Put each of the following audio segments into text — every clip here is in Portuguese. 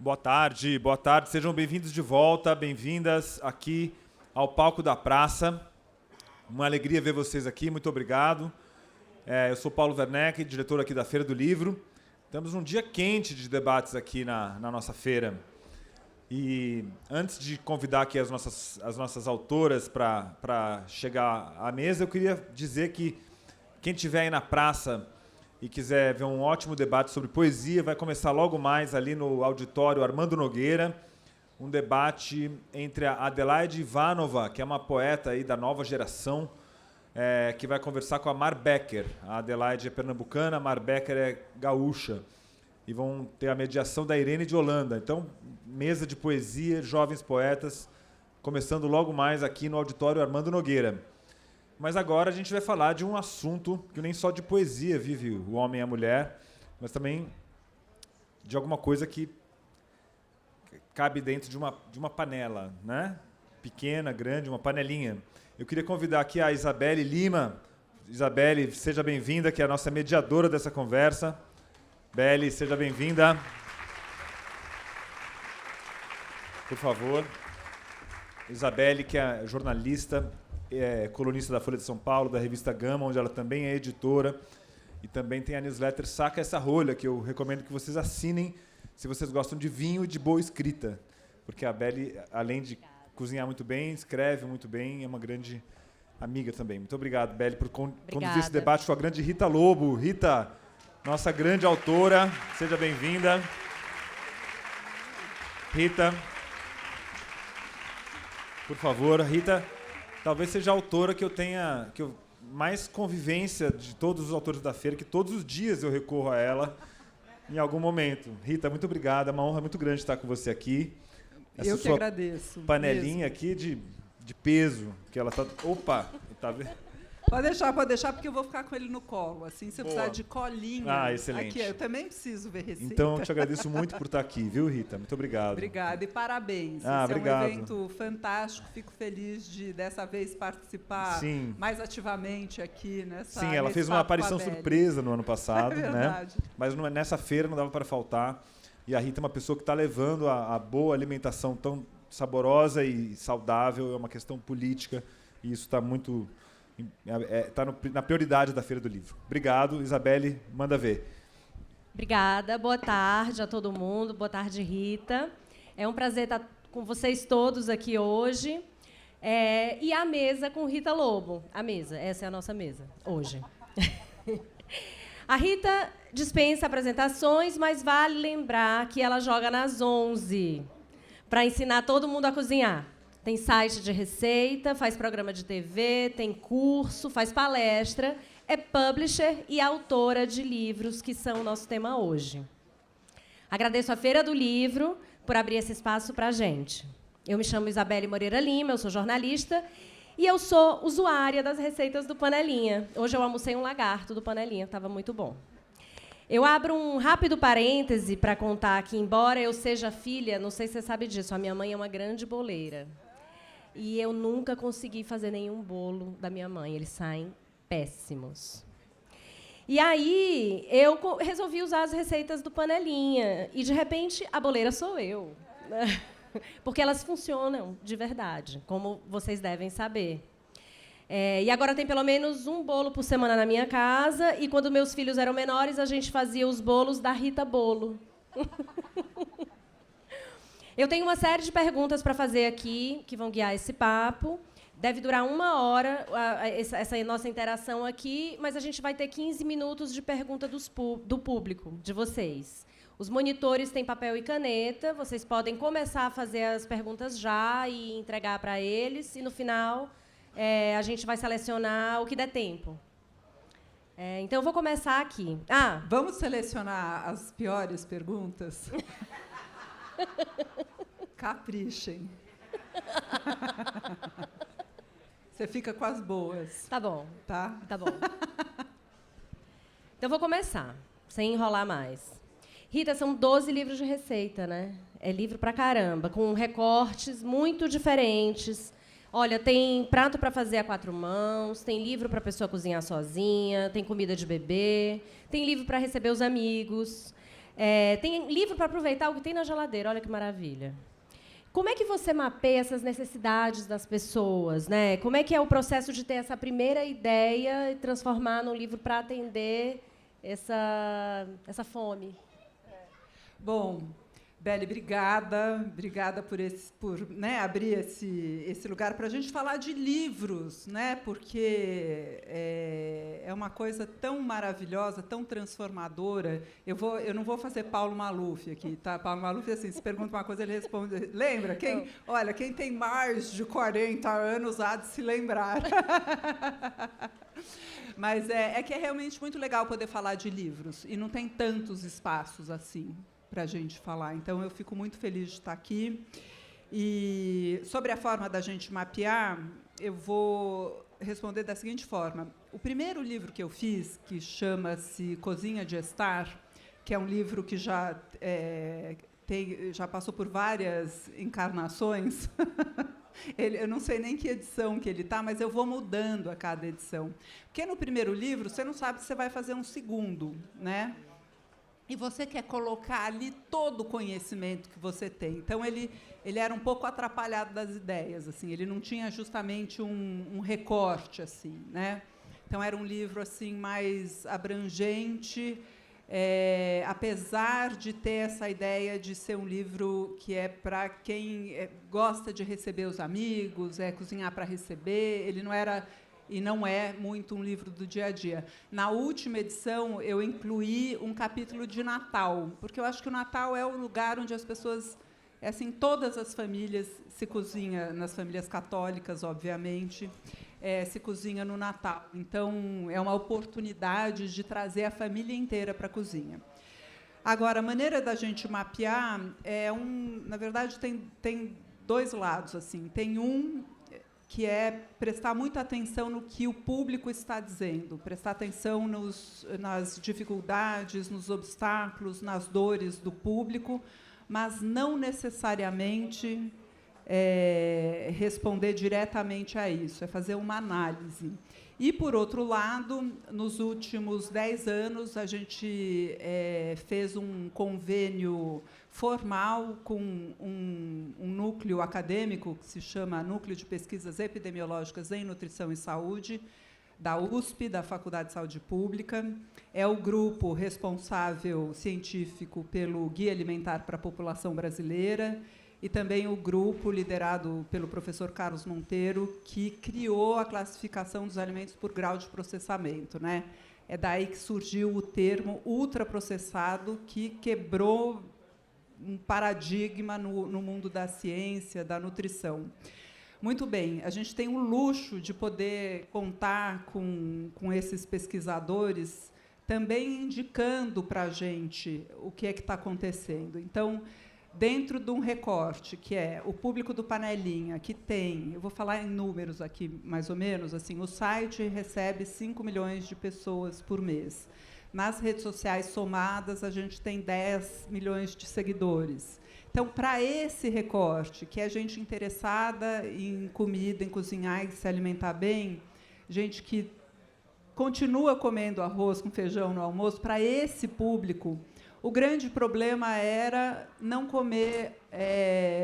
Boa tarde. Sejam bem-vindos de volta, bem-vindas aqui ao Palco da Praça. Uma alegria ver vocês aqui, muito obrigado. Eu sou Paulo Werneck, diretor aqui da Feira do Livro. Estamos num dia quente de debates aqui na nossa feira. E antes de convidar aqui as nossas autoras para chegar à mesa, eu queria dizer que quem estiver aí na praça e quiser ver um ótimo debate sobre poesia, vai começar logo mais ali no auditório Armando Nogueira, um debate entre a Adelaide Ivanova, que é uma poeta aí da nova geração, que vai conversar com a Mar Becker. A Adelaide é pernambucana, a Mar Becker é gaúcha. E vão ter a mediação da Irene de Holanda. Então, mesa de poesia, jovens poetas, começando logo mais aqui no auditório Armando Nogueira. Mas agora a gente vai falar de um assunto que nem só de poesia vive o homem e a mulher, mas também de alguma coisa que cabe dentro de uma panela, né? Pequena, grande, uma panelinha. Eu queria convidar aqui a Isabelle Lima. Isabelle, seja bem-vinda, que é a nossa mediadora dessa conversa. Belle, seja bem-vinda. Por favor. Isabelle, que é jornalista, colunista da Folha de São Paulo, da revista Gama, onde ela também é editora, e também tem a newsletter Saca Essa Rolha, que eu recomendo que vocês assinem se vocês gostam de vinho e de boa escrita, porque a Belle, além de cozinhar muito bem, escreve muito bem, é uma grande amiga também. Muito obrigado, Belle, por conduzir esse debate com a grande Rita Lobo. Rita, nossa grande autora, seja bem-vinda. Rita, por favor. Rita talvez seja a autora que eu mais convivência de todos os autores da feira, que todos os dias eu recorro a ela em algum momento. Rita, muito obrigada, é uma honra muito grande estar com você aqui. Eu que agradeço. Panelinha mesmo. Aqui de peso, que ela tá... Opa! Tá vendo? Pode deixar, porque eu vou ficar com ele no colo. Assim, se eu precisar de colinha... Ah, excelente. Aqui, eu também preciso ver receita. Então, eu te agradeço muito por estar aqui, viu, Rita? Muito obrigado. Obrigada e parabéns. Obrigado. É um evento fantástico. Fico feliz de, dessa vez, participar mais ativamente aqui nessa... Sim, ela fez uma aparição surpresa no ano passado. É verdade. Né? Mas nessa feira não dava para faltar. E a Rita é uma pessoa que está levando a boa alimentação tão saborosa e saudável. É uma questão política. E isso está muito... Está na prioridade da Feira do Livro. Obrigado. Isabelle, manda ver. Obrigada. Boa tarde a todo mundo. Boa tarde, Rita. É um prazer estar com vocês todos aqui hoje. E a mesa com Rita Lobo. A mesa. Essa é a nossa mesa, hoje. A Rita dispensa apresentações, mas vale lembrar que ela joga nas 11 para ensinar todo mundo a cozinhar. Tem site de receita, faz programa de TV, tem curso, faz palestra, é publisher e autora de livros, que são o nosso tema hoje. Agradeço à Feira do Livro por abrir esse espaço para a gente. Eu me chamo Isabelle Moreira Lima, eu sou jornalista e eu sou usuária das receitas do Panelinha. Hoje eu almocei um lagarto do Panelinha, estava muito bom. Eu abro um rápido parêntese para contar que, embora eu seja filha, não sei se você sabe disso, a minha mãe é uma grande boleira. E eu nunca consegui fazer nenhum bolo da minha mãe. Eles saem péssimos. E aí, eu resolvi usar as receitas do Panelinha. E, de repente, a boleira sou eu. Porque elas funcionam de verdade, como vocês devem saber. E agora tem pelo menos um bolo por semana na minha casa. E, quando meus filhos eram menores, a gente fazia os bolos da Rita Bolo. Eu tenho uma série de perguntas para fazer aqui, que vão guiar esse papo. Deve durar 1 hora essa nossa interação aqui, mas a gente vai ter 15 minutos de pergunta do público, de vocês. Os monitores têm papel e caneta, vocês podem começar a fazer as perguntas já e entregar para eles, e, no final, a gente vai selecionar o que der tempo. Então, eu vou começar aqui. Vamos selecionar as piores perguntas? Caprichem. Você fica com as boas. Tá bom. Tá? Tá bom. Então, vou começar, sem enrolar mais. Rita, são 12 livros de receita, né? É livro pra caramba, com recortes muito diferentes. Olha, tem prato para fazer a 4 mãos, tem livro para a pessoa cozinhar sozinha, tem comida de bebê, tem livro para receber os amigos. Tem livro para aproveitar o que tem na geladeira, olha que maravilha. Como é que você mapeia essas necessidades das pessoas, né? Como é que é o processo de ter essa primeira ideia e transformar num livro para atender essa fome? Bom, Beli, obrigada por né, abrir esse lugar para a gente falar de livros, né? Porque é uma coisa tão maravilhosa, tão transformadora. Eu não vou fazer Paulo Maluf aqui, tá? Paulo Maluf, assim, se pergunta uma coisa, ele responde. Lembra? Olha, quem tem mais de 40 anos há de se lembrar. Mas é que é realmente muito legal poder falar de livros, e não tem tantos espaços assim para a gente falar. Então, eu fico muito feliz de estar aqui. E, sobre a forma da gente mapear, eu vou responder da seguinte forma. O primeiro livro que eu fiz, que chama-se Cozinha de Estar, que é um livro que já passou por várias encarnações, eu não sei nem que edição que ele está, mas eu vou mudando a cada edição. Porque no primeiro livro, você não sabe se você vai fazer um segundo, né? E você quer colocar ali todo o conhecimento que você tem. Então, ele era um pouco atrapalhado das ideias, assim, ele não tinha justamente um recorte, assim, né? Então, era um livro assim, mais abrangente, apesar de ter essa ideia de ser um livro que é para quem gosta de receber os amigos, cozinhar para receber. Ele não era... E não é muito um livro do dia a dia. Na última edição, eu incluí um capítulo de Natal, porque eu acho que o Natal é o lugar onde as pessoas, assim, todas as famílias se cozinha, nas famílias católicas, obviamente, se cozinha no Natal. Então, é uma oportunidade de trazer a família inteira para a cozinha. Agora, a maneira da gente mapear na verdade, tem dois lados, assim. Tem que é prestar muita atenção no que o público está dizendo, prestar atenção nas dificuldades, nos obstáculos, nas dores do público, mas não necessariamente responder diretamente a isso, é fazer uma análise. E, por outro lado, nos últimos 10 anos, a gente fez um convênio formal com um núcleo acadêmico que se chama Núcleo de Pesquisas Epidemiológicas em Nutrição e Saúde, da USP, da Faculdade de Saúde Pública. É o grupo responsável científico pelo Guia Alimentar para a População Brasileira e também o grupo liderado pelo professor Carlos Monteiro, que criou a classificação dos alimentos por grau de processamento, né? É daí que surgiu o termo ultraprocessado, que quebrou um paradigma no mundo da ciência, da nutrição. Muito bem, a gente tem o luxo de poder contar com esses pesquisadores também indicando para a gente o que é que está acontecendo. Então, dentro de um recorte, que é o público do Panelinha, que tem, eu vou falar em números aqui, mais ou menos, assim, o site recebe 5 milhões de pessoas por mês. Nas redes sociais somadas, a gente tem 10 milhões de seguidores. Então, para esse recorte, que é gente interessada em comida, em cozinhar e se alimentar bem, gente que continua comendo arroz com feijão no almoço, para esse público, o grande problema era não comer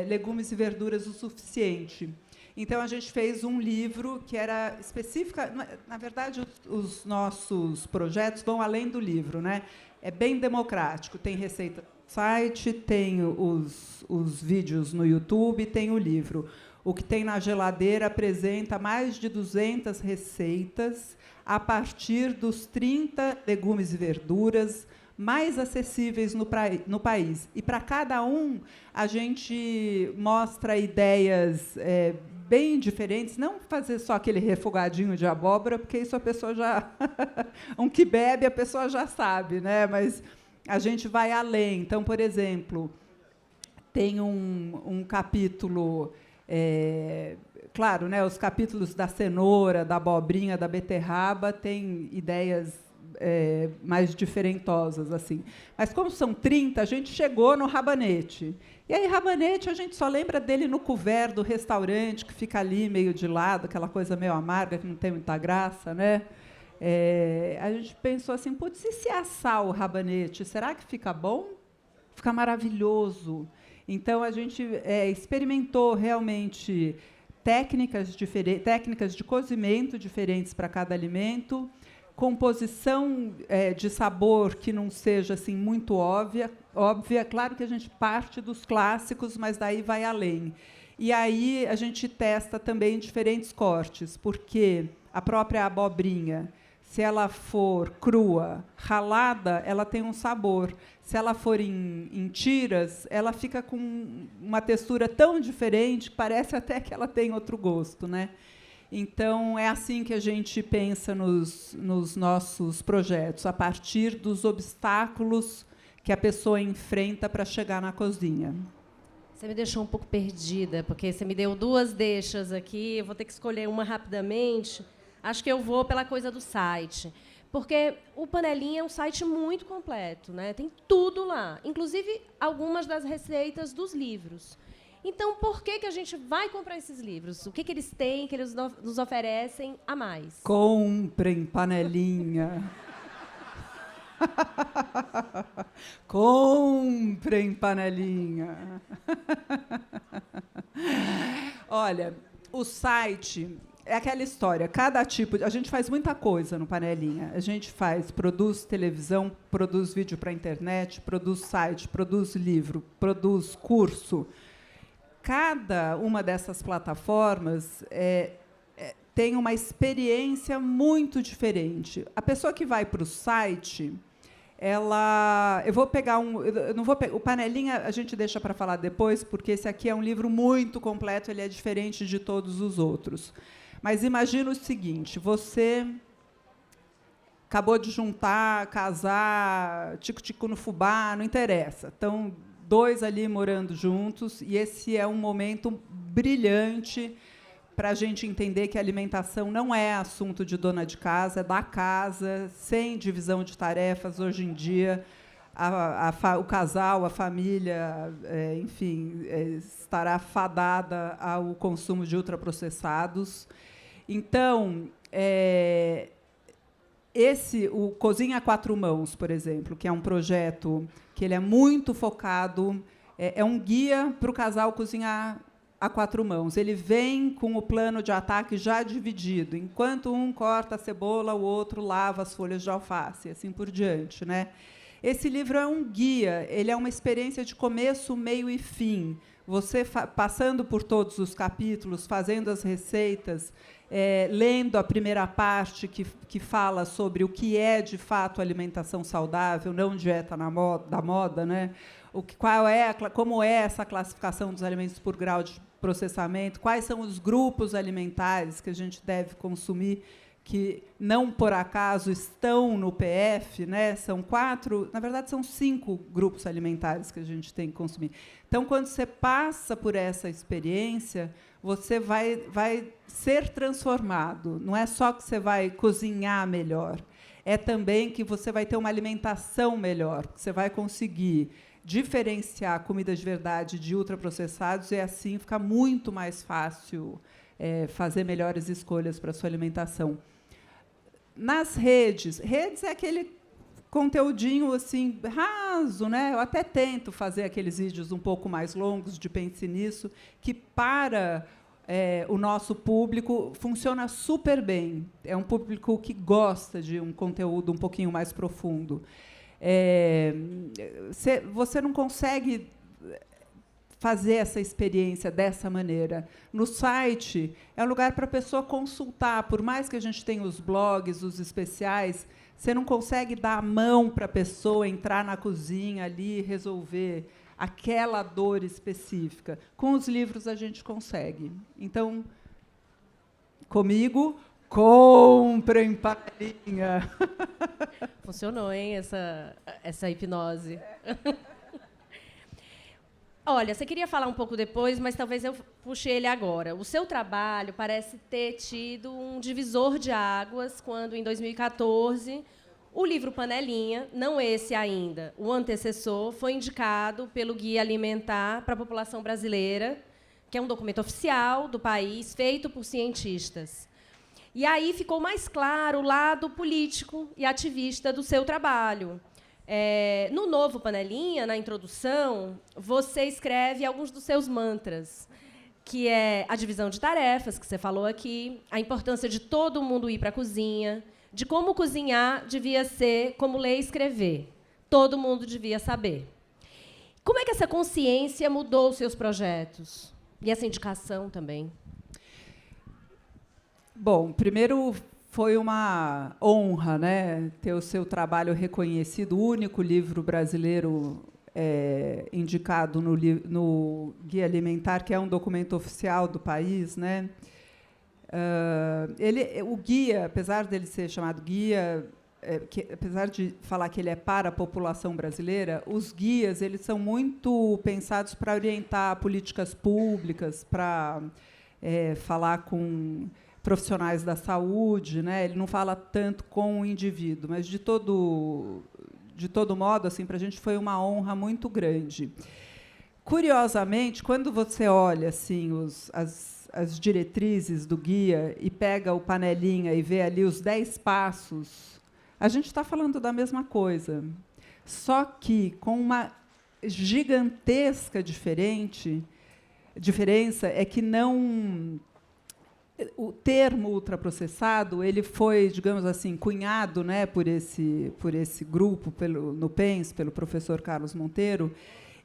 legumes e verduras o suficiente. Então, a gente fez um livro que era específico. Na verdade, os nossos projetos vão além do livro, né? É bem democrático. Tem receita no site, tem os vídeos no YouTube, tem o livro. O que tem na geladeira apresenta mais de 200 receitas a partir dos 30 legumes e verduras mais acessíveis no país. E, para cada um, a gente mostra ideias bem diferentes, não fazer só aquele refogadinho de abóbora, porque isso a pessoa já... um que bebe, a pessoa já sabe, né? Mas a gente vai além. Então, por exemplo, tem um capítulo... claro, né, os capítulos da cenoura, da abobrinha, da beterraba têm ideias mais diferentosas, assim. Mas, como são 30, a gente chegou no rabanete. E aí, rabanete, a gente só lembra dele no couvert do restaurante, que fica ali meio de lado, aquela coisa meio amarga, que não tem muita graça, né? A gente pensou assim, putz, e se assar o rabanete, será que fica bom? fica maravilhoso. Então, a gente experimentou realmente técnicas de cozimento diferentes para cada alimento, composição de sabor que não seja assim muito óbvia. Claro que a gente parte dos clássicos, mas daí vai além. E aí a gente testa também diferentes cortes, porque a própria abobrinha, se ela for crua, ralada, ela tem um sabor. Se ela for em tiras, ela fica com uma textura tão diferente que parece até que ela tem outro gosto, né? Então, é assim que a gente pensa nos nossos projetos, a partir dos obstáculos que a pessoa enfrenta para chegar na cozinha. Você me deixou um pouco perdida, porque você me deu 2 deixas aqui, eu vou ter que escolher uma rapidamente. Acho que eu vou pela coisa do site. Porque o Panelinha é um site muito completo, né? Tem tudo lá, inclusive algumas das receitas dos livros. Então, por que a gente vai comprar esses livros? O que eles têm, que eles nos oferecem a mais? Comprem Panelinha. Comprem Panelinha. Olha, o site é aquela história, cada tipo... A gente faz muita coisa no Panelinha. A gente produz televisão, produz vídeo para a internet, produz site, produz livro, produz curso. Cada uma dessas plataformas tem uma experiência muito diferente. A pessoa que vai para o site, eu vou pegar o Panelinha a gente deixa para falar depois, porque esse aqui é um livro muito completo, ele é diferente de todos os outros. Mas imagina o seguinte: você acabou de juntar, casar, tico-tico no fubá, não interessa. Então, 2 ali morando juntos, e esse é um momento brilhante para a gente entender que a alimentação não é assunto de dona de casa, é da casa, sem divisão de tarefas. Hoje em dia, o casal, a família, enfim, estará fadada ao consumo de ultraprocessados. Então, o Cozinha a 4 Mãos, por exemplo, que é um projeto que ele é muito focado, é um guia para o casal cozinhar a 4 mãos. Ele vem com o plano de ataque já dividido. Enquanto um corta a cebola, o outro lava as folhas de alface, e assim por diante, né? Esse livro é um guia, ele é uma experiência de começo, meio e fim. Você passando por todos os capítulos, fazendo as receitas, lendo a primeira parte que fala sobre o que é, de fato, alimentação saudável, não dieta da moda, né? Como é essa classificação dos alimentos por grau de processamento, quais são os grupos alimentares que a gente deve consumir, que não por acaso estão no PF, né? São 4, na verdade são 5 grupos alimentares que a gente tem que consumir. Então, quando você passa por essa experiência, você vai ser transformado. Não é só que você vai cozinhar melhor, é também que você vai ter uma alimentação melhor, que você vai conseguir diferenciar comida de verdade de ultraprocessados, e assim fica muito mais fácil fazer melhores escolhas para a sua alimentação. Nas redes é aquele conteúdinho assim raso, né? Eu até tento fazer aqueles vídeos um pouco mais longos de Pense Nisso, que para o nosso público funciona super bem. É um público que gosta de um conteúdo um pouquinho mais profundo. Você não consegue fazer essa experiência dessa maneira. No site, é um lugar para a pessoa consultar. Por mais que a gente tenha os blogs, os especiais, você não consegue dar a mão para a pessoa entrar na cozinha ali e resolver aquela dor específica. Com os livros, a gente consegue. Então, comigo, comprem Panelinha. Funcionou, hein, essa hipnose. Olha, você queria falar um pouco depois, mas talvez eu puxe ele agora. O seu trabalho parece ter tido um divisor de águas quando, em 2014, o livro Panelinha, não esse ainda, o antecessor, foi indicado pelo Guia Alimentar para a População Brasileira, que é um documento oficial do país, feito por cientistas. E aí ficou mais claro o lado político e ativista do seu trabalho. No novo Panelinha, na introdução, você escreve alguns dos seus mantras, que é a divisão de tarefas, que você falou aqui, a importância de todo mundo ir para a cozinha, de como cozinhar devia ser como ler e escrever. Todo mundo devia saber. Como é que essa consciência mudou os seus projetos? E essa indicação também? Bom, primeiro foi uma honra, né, ter o seu trabalho reconhecido, o único livro brasileiro indicado no Guia Alimentar, que é um documento oficial do país, né? O guia, apesar dele ser chamado guia, apesar de falar que ele é para a população brasileira, os guias eles são muito pensados para orientar políticas públicas, para falar com profissionais da saúde, né? Ele não fala tanto com o indivíduo, mas de todo modo, assim, para a gente foi uma honra muito grande. Curiosamente, quando você olha assim as diretrizes do guia e pega o Panelinha e vê ali os 10 passos, a gente está falando da mesma coisa, só que com uma gigantesca diferença é que não o termo ultraprocessado ele foi, digamos assim, cunhado, né, por esse grupo no PENS, pelo professor Carlos Monteiro,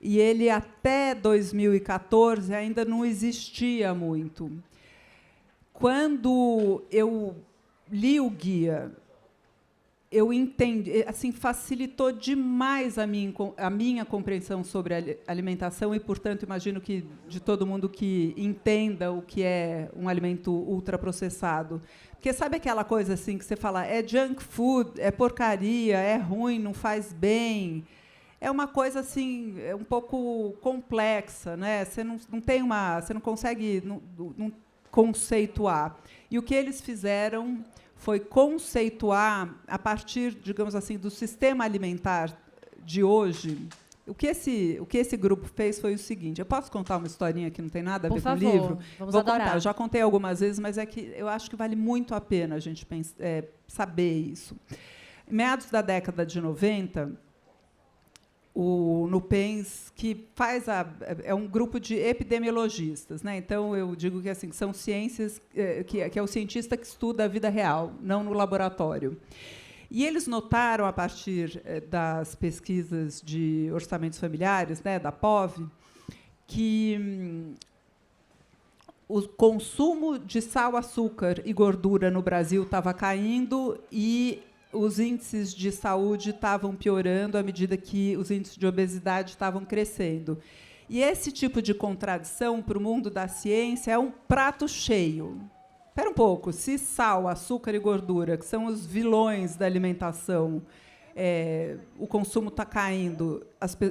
e ele até 2014 ainda não existia muito. Quando eu li o guia, eu entendi, assim, facilitou demais a minha compreensão sobre a alimentação e, portanto, imagino que de todo mundo que entenda o que é um alimento ultraprocessado. Porque sabe aquela coisa assim que você fala, é junk food, é porcaria, é ruim, não faz bem. É uma coisa assim, um pouco complexa, né? Você não consegue não conceituar. E o que eles fizeram foi conceituar, a partir, digamos assim, do sistema alimentar de hoje. O que esse grupo fez foi o seguinte. Eu posso contar uma historinha que não tem nada a ver com o livro? Vamos adorar. Contar. Eu já contei algumas vezes, mas é que eu acho que vale muito a pena a gente saber isso. Em meados da década de 90, o NUPENS, que é um grupo de epidemiologistas, né? Então eu digo que assim são ciências que é o cientista que estuda a vida real, não no laboratório. E eles notaram a partir das pesquisas de orçamentos familiares, né, da POV, que o consumo de sal, açúcar e gordura no Brasil estava caindo e os índices de saúde estavam piorando à medida que os índices de obesidade estavam crescendo. E esse tipo de contradição, para o mundo da ciência, é um prato cheio. Espera um pouco, se sal, açúcar e gordura, que são os vilões da alimentação, o consumo está caindo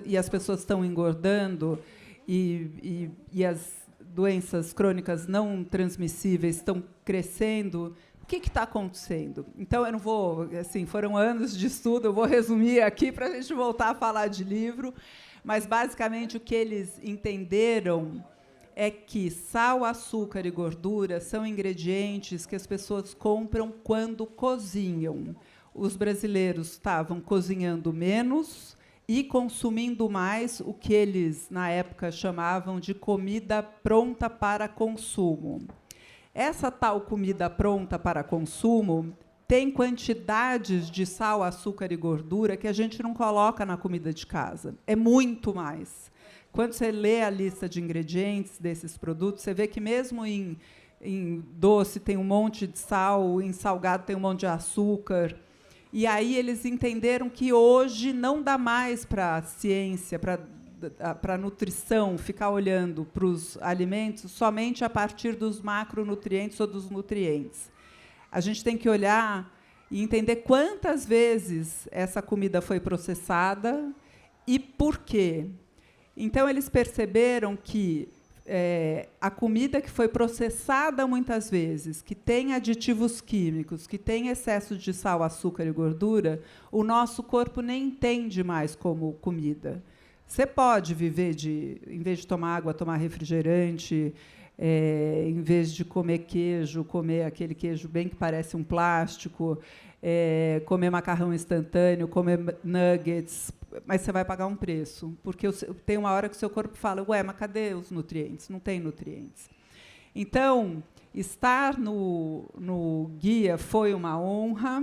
e as pessoas estão engordando e as doenças crônicas não transmissíveis estão crescendo, o que está acontecendo? Então, eu não vou... Assim, foram anos de estudo, eu vou resumir aqui para a gente voltar a falar de livro, mas, basicamente, o que eles entenderam é que sal, açúcar e gordura são ingredientes que as pessoas compram quando cozinham. Os brasileiros estavam cozinhando menos e consumindo mais o que eles, na época, chamavam de comida pronta para consumo. Essa tal comida pronta para consumo tem quantidades de sal, açúcar e gordura que a gente não coloca na comida de casa. É muito mais. Quando você lê a lista de ingredientes desses produtos, você vê que mesmo em doce tem um monte de sal, em salgado tem um monte de açúcar. E aí eles entenderam que hoje não dá mais para a ciência, para a nutrição, ficar olhando para os alimentos somente a partir dos macronutrientes ou dos nutrientes. A gente tem que olhar e entender quantas vezes essa comida foi processada e por quê. Então, eles perceberam que a comida que foi processada muitas vezes, que tem aditivos químicos, que tem excesso de sal, açúcar e gordura, o nosso corpo nem entende mais como comida. Você pode viver em vez de tomar água, tomar refrigerante, em vez de comer queijo, comer aquele queijo bem que parece um plástico, comer macarrão instantâneo, comer nuggets, mas você vai pagar um preço, porque tem uma hora que o seu corpo fala, ué, mas cadê os nutrientes? Não tem nutrientes. Então, estar no guia foi uma honra.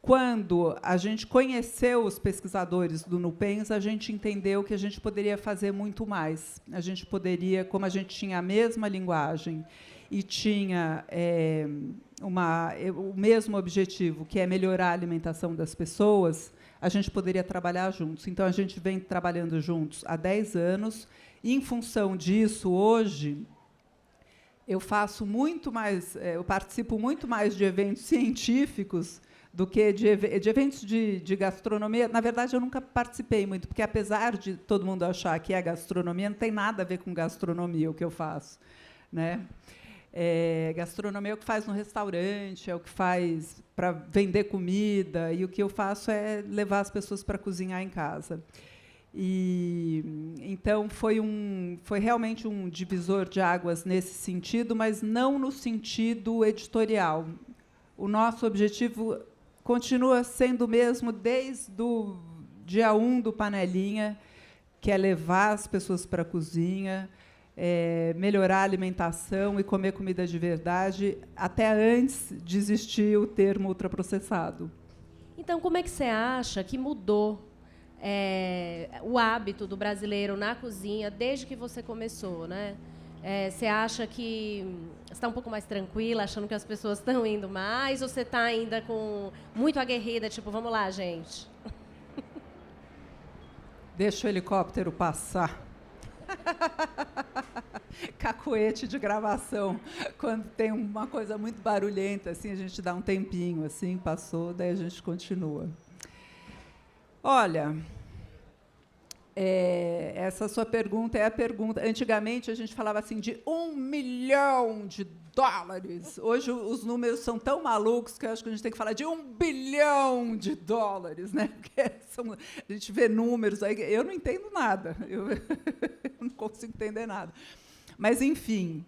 Quando a gente conheceu os pesquisadores do NUPENS, a gente entendeu que a gente poderia fazer muito mais. A gente poderia, como a gente tinha a mesma linguagem e tinha o mesmo objetivo, que é melhorar a alimentação das pessoas, a gente poderia trabalhar juntos. Então, a gente vem trabalhando juntos há 10 anos. E, em função disso, hoje, eu faço muito mais, eu participo muito mais de eventos científicos do que de eventos de gastronomia. Na verdade, eu nunca participei muito, porque, apesar de todo mundo achar que é gastronomia, não tem nada a ver com gastronomia o que eu faço, né? Gastronomia é o que faz no restaurante, é o que faz para vender comida, e o que eu faço é levar as pessoas para cozinhar em casa. Então, foi realmente um divisor de águas nesse sentido, mas não no sentido editorial. O nosso objetivo continua sendo o mesmo desde o dia 1 do Panelinha, que é levar as pessoas para a cozinha, melhorar a alimentação e comer comida de verdade, até antes de existir o termo ultraprocessado. Então, como é que você acha que mudou o hábito do brasileiro na cozinha desde que você começou, né? Você acha que você está um pouco mais tranquila, achando que as pessoas estão indo mais, ou você está ainda muito aguerrida, tipo, vamos lá, gente? Deixa o helicóptero passar. Cacuete de gravação. Quando tem uma coisa muito barulhenta, assim, a gente dá um tempinho, assim, passou, daí a gente continua. Olha, essa sua pergunta é a pergunta. Antigamente, a gente falava assim de $1 milhão. Hoje, os números são tão malucos que eu acho que a gente tem que falar de $1 bilhão, né? Porque a gente vê números aí, eu não entendo nada. Eu não consigo entender nada. Mas, enfim,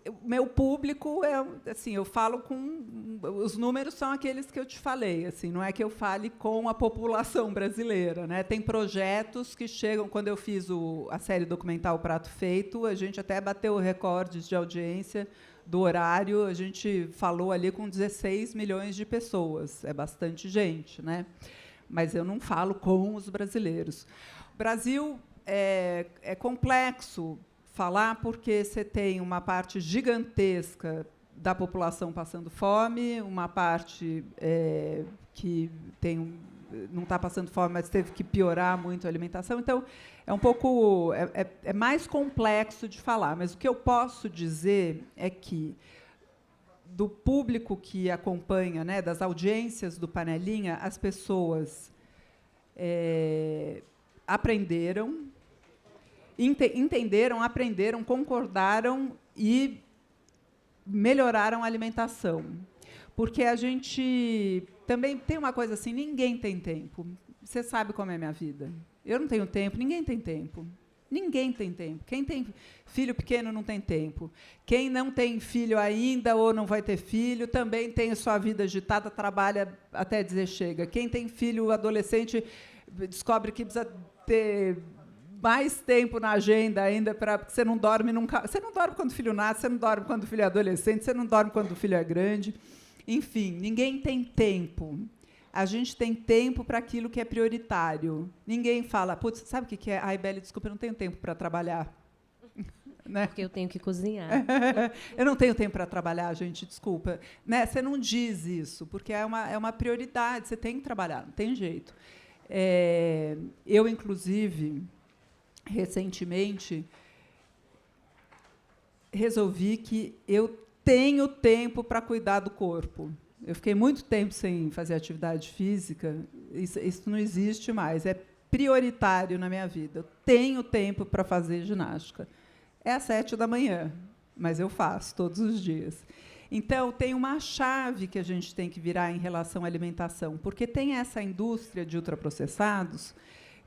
o meu público assim, eu falo com os números são aqueles que eu te falei, assim, não é que eu fale com a população brasileira, né? Tem projetos que chegam. Quando eu fiz a série documental Prato Feito, a gente até bateu recordes de audiência do horário. A gente falou ali com 16 milhões de pessoas, é bastante gente, né? Mas eu não falo com os brasileiros. O Brasil é complexo falar, porque você tem uma parte gigantesca da população passando fome, uma parte que não está passando fome, mas teve que piorar muito a alimentação. Então, é um pouco mais complexo de falar. Mas o que eu posso dizer é que, do público que acompanha, né, das audiências do Panelinha, as pessoas aprenderam, entenderam, aprenderam, concordaram e melhoraram a alimentação. Porque a gente também tem uma coisa assim, ninguém tem tempo. Você sabe como é a minha vida. Eu não tenho tempo, ninguém tem tempo. Ninguém tem tempo. Quem tem filho pequeno não tem tempo. Quem não tem filho ainda ou não vai ter filho também tem a sua vida agitada, trabalha até dizer chega. Quem tem filho adolescente descobre que precisa ter mais tempo na agenda ainda, porque você não dorme nunca. Você não dorme quando o filho nasce, você não dorme quando o filho é adolescente, você não dorme quando o filho é grande. Enfim, ninguém tem tempo. A gente tem tempo para aquilo que é prioritário. Ninguém fala, putz, sabe o que é? Ai, Beli, desculpa, eu não tenho tempo para trabalhar. Né? Porque eu tenho que cozinhar. Eu não tenho tempo para trabalhar, gente, desculpa. Né? Você não diz isso, porque é uma prioridade, você tem que trabalhar, não tem jeito. Eu, inclusive, recentemente, resolvi que eu tenho tempo para cuidar do corpo. Eu fiquei muito tempo sem fazer atividade física, isso não existe mais, é prioritário na minha vida. Eu tenho tempo para fazer ginástica. É às 7h, mas eu faço todos os dias. Então, tem uma chave que a gente tem que virar em relação à alimentação, porque tem essa indústria de ultraprocessados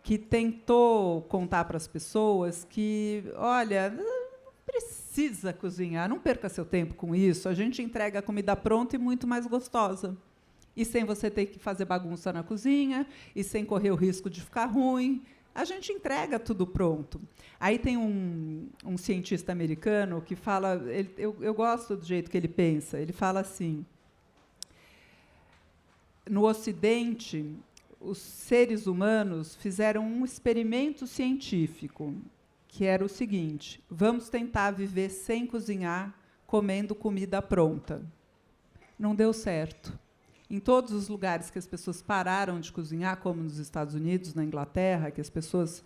que tentou contar para as pessoas que, olha, não precisa cozinhar, não perca seu tempo com isso, a gente entrega a comida pronta e muito mais gostosa. E sem você ter que fazer bagunça na cozinha, e sem correr o risco de ficar ruim, a gente entrega tudo pronto. Aí tem um cientista americano que fala, eu gosto do jeito que ele pensa, ele fala assim, no Ocidente, os seres humanos fizeram um experimento científico, que era o seguinte: vamos tentar viver sem cozinhar, comendo comida pronta. Não deu certo. Em todos os lugares que as pessoas pararam de cozinhar, como nos Estados Unidos, na Inglaterra, que as pessoas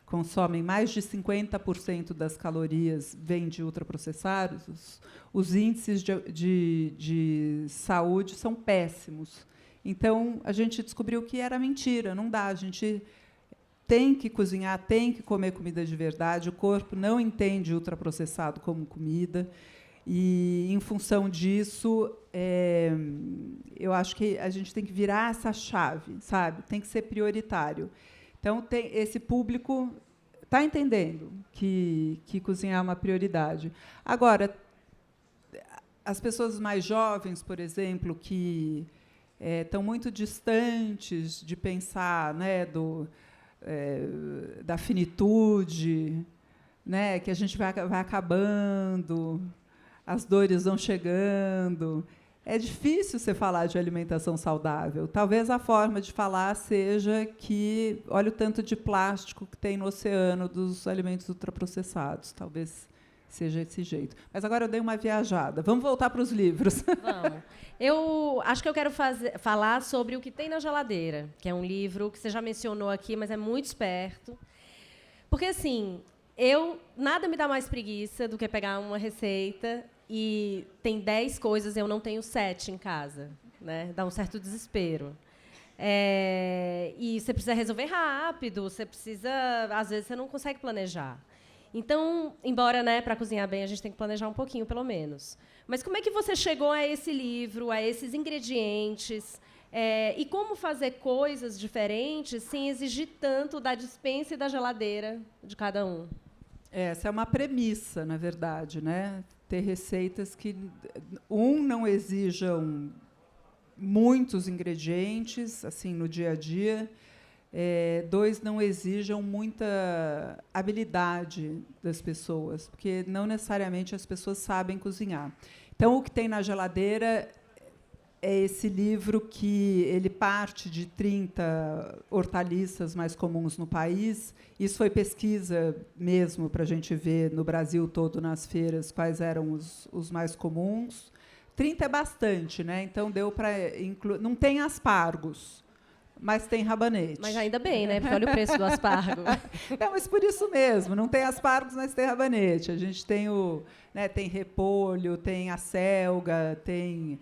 consomem mais de 50% das calorias vêm de ultraprocessados, os índices de saúde são péssimos. Então, a gente descobriu que era mentira, não dá. A gente tem que cozinhar, tem que comer comida de verdade. O corpo não entende ultraprocessado como comida. E, em função disso, eu acho que a gente tem que virar essa chave, sabe? Tem que ser prioritário. Então, esse público está entendendo que cozinhar é uma prioridade. Agora, as pessoas mais jovens, por exemplo, que estão muito distantes de pensar, né, da finitude, né, que a gente vai acabando, as dores vão chegando. É difícil você falar de alimentação saudável. Talvez a forma de falar seja que, olha o tanto de plástico que tem no oceano dos alimentos ultraprocessados. Talvez seja esse jeito. Mas agora eu dei uma viajada. Vamos voltar para os livros. Vamos. Eu acho que eu quero falar sobre O que Tem na Geladeira, que é um livro que você já mencionou aqui, mas é muito esperto. Porque, assim, nada me dá mais preguiça do que pegar uma receita e tem 10 coisas, eu não tenho 7 em casa, né? Dá um certo desespero. E você precisa resolver rápido, você precisa... Às vezes, você não consegue planejar. Então, embora, né, para cozinhar bem, a gente tem que planejar um pouquinho, pelo menos. Mas como é que você chegou a esse livro, a esses ingredientes? E como fazer coisas diferentes sem exigir tanto da despensa e da geladeira de cada um? Essa é uma premissa, na verdade, né? Ter receitas que, não exijam muitos ingredientes, assim, no dia a dia. 2, não exijam muita habilidade das pessoas, porque não necessariamente as pessoas sabem cozinhar. Então, O que Tem na Geladeira é esse livro que ele parte de 30 hortaliças mais comuns no país. Isso foi pesquisa mesmo para a gente ver no Brasil todo, nas feiras, quais eram os mais comuns. 30 é bastante, né? Então deu para incluir. Não tem aspargos, mas tem rabanete. Mas ainda bem, né? Porque olha o preço do aspargo. Não, mas por isso mesmo. Não tem aspargos, mas tem rabanete. A gente tem tem repolho, tem acelga, tem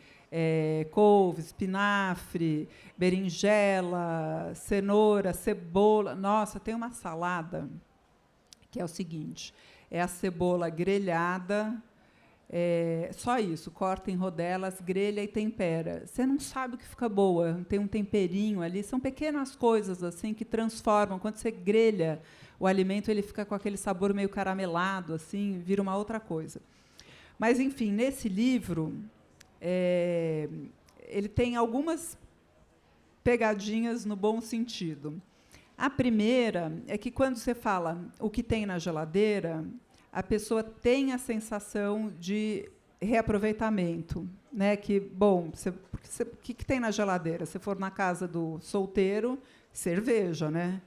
couve, espinafre, berinjela, cenoura, cebola. Nossa, tem uma salada que é o seguinte: é a cebola grelhada. Só isso, corta em rodelas, grelha e tempera. Você não sabe o que fica boa, tem um temperinho ali, são pequenas coisas assim que transformam. Quando você grelha o alimento, ele fica com aquele sabor meio caramelado, assim, vira uma outra coisa. Mas, enfim, nesse livro, ele tem algumas pegadinhas no bom sentido. A primeira é que, quando você fala o que tem na geladeira, a pessoa tem a sensação de reaproveitamento, né? Que, bom, o que tem na geladeira? Se for na casa do solteiro, cerveja, né?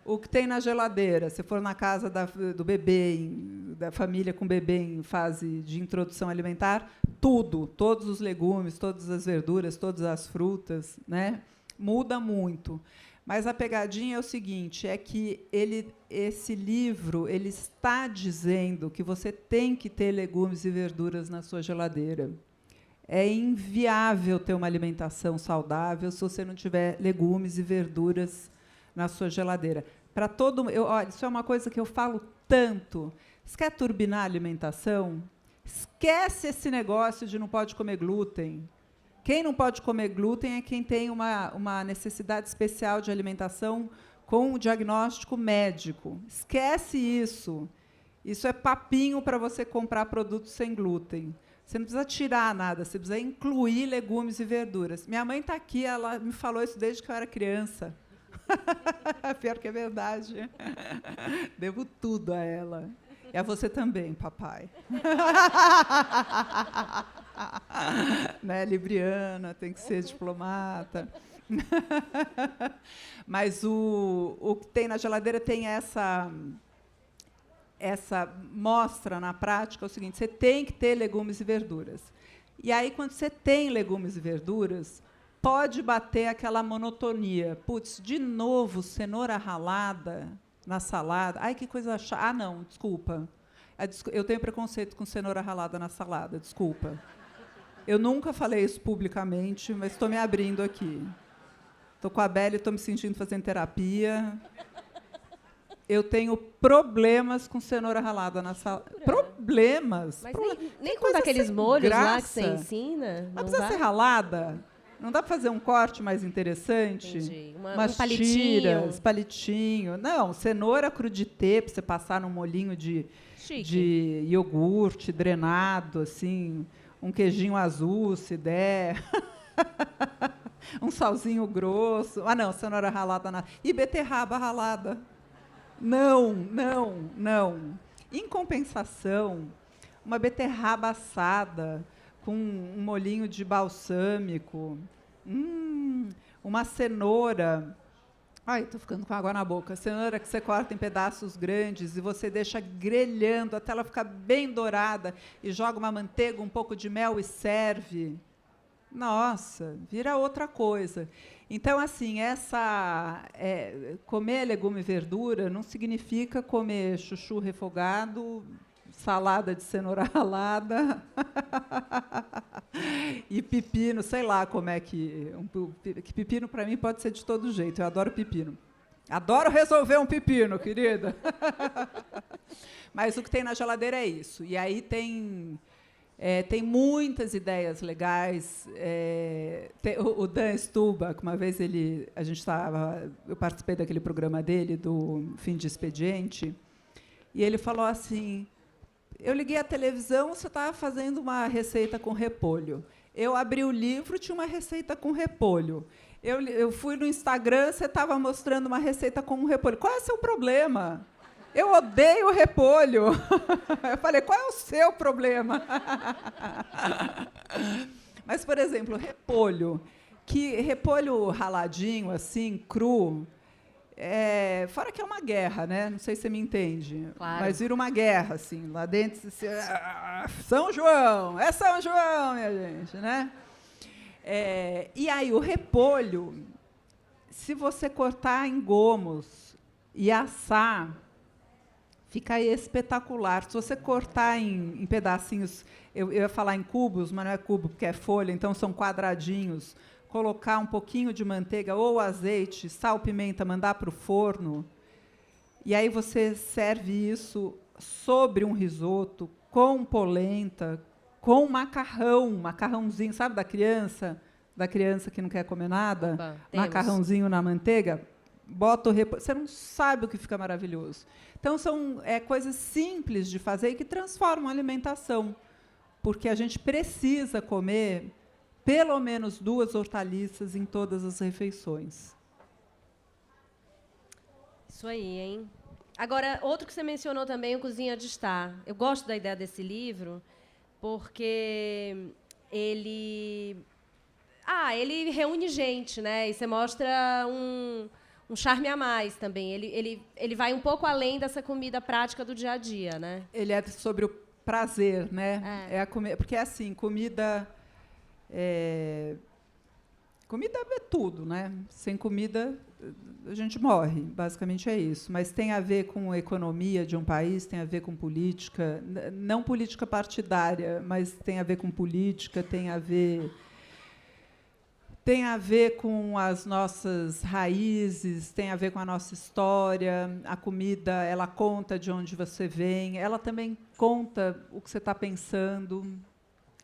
O que tem na geladeira? Se for na casa do bebê, da família com bebê em fase de introdução alimentar, tudo, todos os legumes, todas as verduras, todas as frutas, né? Muda muito. Mas a pegadinha é o seguinte, é que esse livro ele está dizendo que você tem que ter legumes e verduras na sua geladeira. É inviável ter uma alimentação saudável se você não tiver legumes e verduras na sua geladeira. Olha, isso é uma coisa que eu falo tanto. Você quer turbinar a alimentação? Esquece esse negócio de não pode comer glúten. Quem não pode comer glúten é quem tem uma necessidade especial de alimentação com o diagnóstico médico. Esquece isso. Isso é papinho para você comprar produtos sem glúten. Você não precisa tirar nada, você precisa incluir legumes e verduras. Minha mãe está aqui, ela me falou isso desde que eu era criança. Pior que é verdade. Devo tudo a ela. E a você também, papai. Né, libriana, tem que ser diplomata. Mas o que tem na geladeira tem essa mostra na prática é o seguinte: você tem que ter legumes e verduras. E aí, quando você tem legumes e verduras, pode bater aquela monotonia. Putz, de novo, cenoura ralada na salada. Ai, que coisa chata. Ah, não, desculpa. Eu tenho preconceito com cenoura ralada na salada, desculpa. Eu nunca falei isso publicamente, mas estou me abrindo aqui. Estou com a Bela e estou me sentindo fazendo terapia. Eu tenho problemas com cenoura ralada na salada. Problemas? Mas nem com aqueles molhos lá que você ensina? Não precisa ser ralada? Não dá para fazer um corte mais interessante? Entendi. Umas um palitinho. tiras, palitinho. Não, cenoura crudité para você passar num molhinho de iogurte drenado, assim, um queijinho azul, se der. Um salzinho grosso. Ah, não, cenoura ralada. E beterraba ralada. Não, não, não. Em compensação, uma beterraba assada com um molhinho de balsâmico, uma cenoura. Ai, estou ficando com água na boca. Cenoura que você corta em pedaços grandes e você deixa grelhando até ela ficar bem dourada e joga uma manteiga, um pouco de mel e serve. Nossa, vira outra coisa. Então, assim, comer legume e verdura não significa comer chuchu refogado, salada de cenoura ralada e pepino, sei lá como é que pepino para mim pode ser de todo jeito. Eu adoro pepino. Adoro resolver um pepino, querida. Mas o que tem na geladeira é isso. E aí tem muitas ideias legais. O Dan Stubach, uma vez eu participei daquele programa dele, do Fim de Expediente, e ele falou assim: eu liguei a televisão, você estava fazendo uma receita com repolho. Eu abri o livro, tinha uma receita com repolho. Eu fui no Instagram, você estava mostrando uma receita com repolho. Qual é o seu problema? Eu odeio repolho. Eu falei, qual é o seu problema? Mas, por exemplo, repolho raladinho, assim, cru, fora que é uma guerra, né? Não sei se você me entende. Claro. Mas vira uma guerra, assim, lá dentro. São João! É São João, minha gente, né? E aí, o repolho, se você cortar em gomos e assar, fica espetacular. Se você cortar em pedacinhos, eu ia falar em cubos, mas não é cubo, porque é folha, então são quadradinhos, colocar um pouquinho de manteiga ou azeite, sal, pimenta, mandar para o forno, e aí você serve isso sobre um risoto, com polenta, com macarrãozinho, sabe da criança que não quer comer nada? Opa, macarrãozinho na manteiga, bota o repolho, você não sabe o que fica maravilhoso. Então, são coisas simples de fazer e que transformam a alimentação, porque a gente precisa comer pelo menos 2 hortaliças em todas as refeições. Isso aí, hein? Agora, outro que você mencionou também, o Cozinha de Estar. Eu gosto da ideia desse livro, porque ele reúne gente, né? E você mostra um charme a mais também. Ele vai um pouco além dessa comida prática do dia a dia, né? Ele é sobre o prazer, né? Porque é assim, comida é tudo, né? Sem comida a gente morre, basicamente é isso. Mas tem a ver com a economia de um país, tem a ver com política, não política partidária, mas tem a ver com política, tem a ver com as nossas raízes, tem a ver com a nossa história. A comida, ela conta de onde você vem, ela também conta o que você está pensando,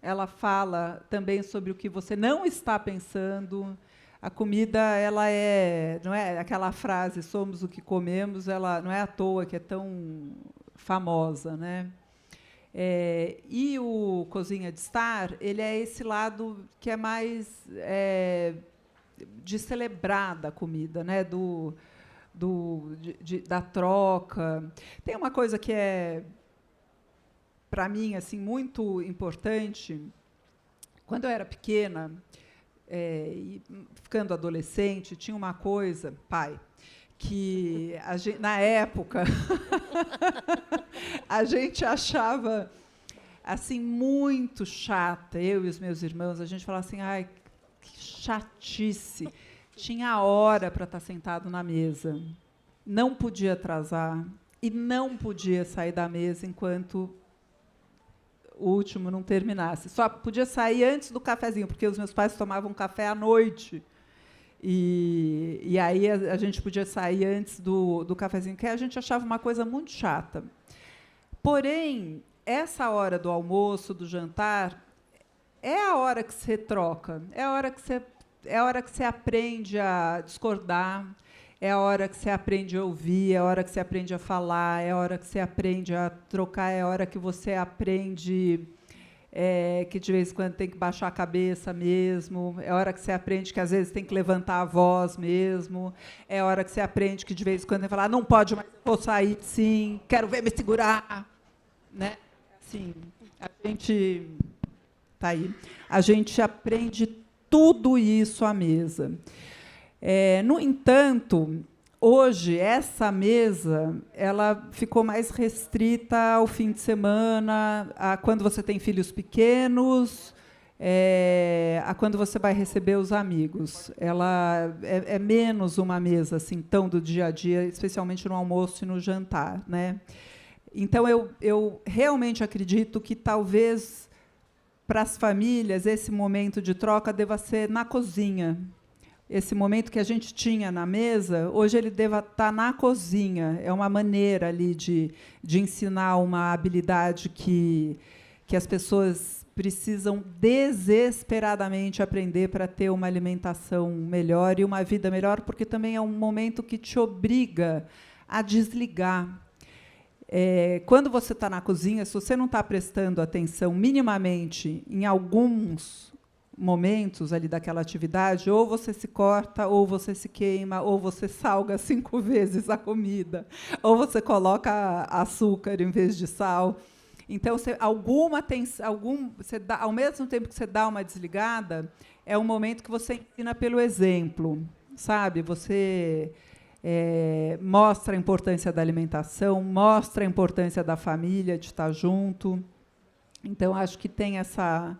ela fala também sobre o que você não está pensando. a comida, ela não é aquela frase "somos o que comemos", ela não é à toa que é tão famosa, né? E o Cozinha de Estar, ele é esse lado que é mais de celebrar da comida, né? Da troca. Tem uma coisa que é, para mim, assim, muito importante. Quando eu era pequena, e ficando adolescente, tinha uma coisa, pai, que na época a gente achava assim muito chata, eu e os meus irmãos, a gente falava assim, ai, que chatice. Tinha hora para estar sentado na mesa, não podia atrasar e não podia sair da mesa enquanto o último não terminasse. Só podia sair antes do cafezinho, porque os meus pais tomavam café à noite. E aí a gente podia sair antes do cafezinho, que a gente achava uma coisa muito chata. Porém, essa hora do almoço, do jantar, é a hora que se troca, é a hora que você aprende a discordar, é a hora que você aprende a ouvir, é a hora que você aprende a falar, é a hora que você aprende a trocar, é a hora que você aprende que de vez em quando tem que baixar a cabeça mesmo, é a hora que você aprende que às vezes tem que levantar a voz mesmo, é a hora que você aprende que de vez em quando tem que falar, não pode mais, vou sair, sim, quero ver me segurar, né? Assim, a gente tá aí, a gente aprende tudo isso à mesa. No entanto, hoje essa mesa ela ficou mais restrita ao fim de semana, a quando você tem filhos pequenos, a quando você vai receber os amigos. Ela é menos uma mesa assim tão do dia a dia, especialmente no almoço e no jantar, né? Então eu realmente acredito que talvez para as famílias esse momento de troca deva ser na cozinha. Esse momento que a gente tinha na mesa, hoje ele deva estar na cozinha. É uma maneira ali de ensinar uma habilidade que as pessoas precisam desesperadamente aprender para ter uma alimentação melhor e uma vida melhor, porque também é um momento que te obriga a desligar. Quando você está na cozinha, se você não está prestando atenção minimamente em alguns momentos ali daquela atividade, ou você se corta, ou você se queima, ou você salga 5 vezes a comida, ou você coloca açúcar em vez de sal. Então, ao mesmo tempo que você dá uma desligada, é um momento que você ensina pelo exemplo, sabe? Você mostra a importância da alimentação, mostra a importância da família, de estar junto. Então, acho que tem essa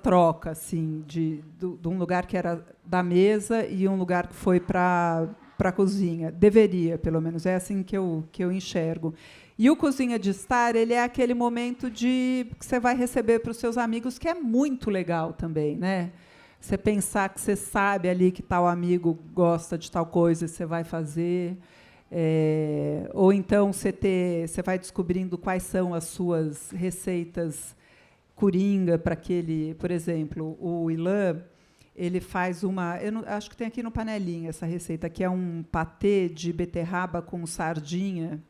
troca assim, de um lugar que era da mesa e um lugar que foi para a cozinha. Deveria, pelo menos, é assim que eu enxergo. E o Cozinha de Estar, ele é aquele momento que você vai receber para os seus amigos, que é muito legal também, né? Você pensar que você sabe ali que tal amigo gosta de tal coisa, você vai fazer. Ou então você vai descobrindo quais são as suas receitas coringa para aquele, por exemplo, o Ilan, ele faz acho que tem aqui no panelinha essa receita, que é um patê de beterraba com sardinha,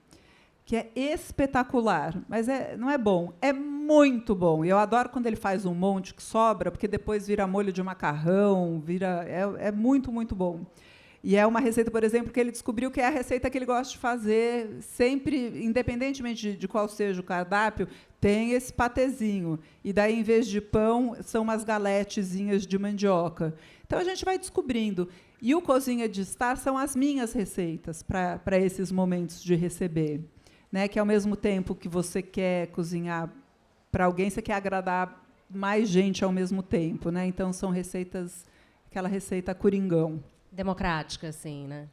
que é espetacular, mas não é bom, é muito bom. E eu adoro quando ele faz um monte que sobra, porque depois vira molho de macarrão, é muito, muito bom. E é uma receita, por exemplo, que ele descobriu que é a receita que ele gosta de fazer, sempre, independentemente de qual seja o cardápio, tem esse patezinho. E daí, em vez de pão, são umas galetezinhas de mandioca. Então, a gente vai descobrindo. E o Cozinha de Estar são as minhas receitas para esses momentos de receber. Né? Que, ao mesmo tempo que você quer cozinhar para alguém, você quer agradar mais gente ao mesmo tempo. Né? Então, são receitas, aquela receita coringão. Democrática, assim, né?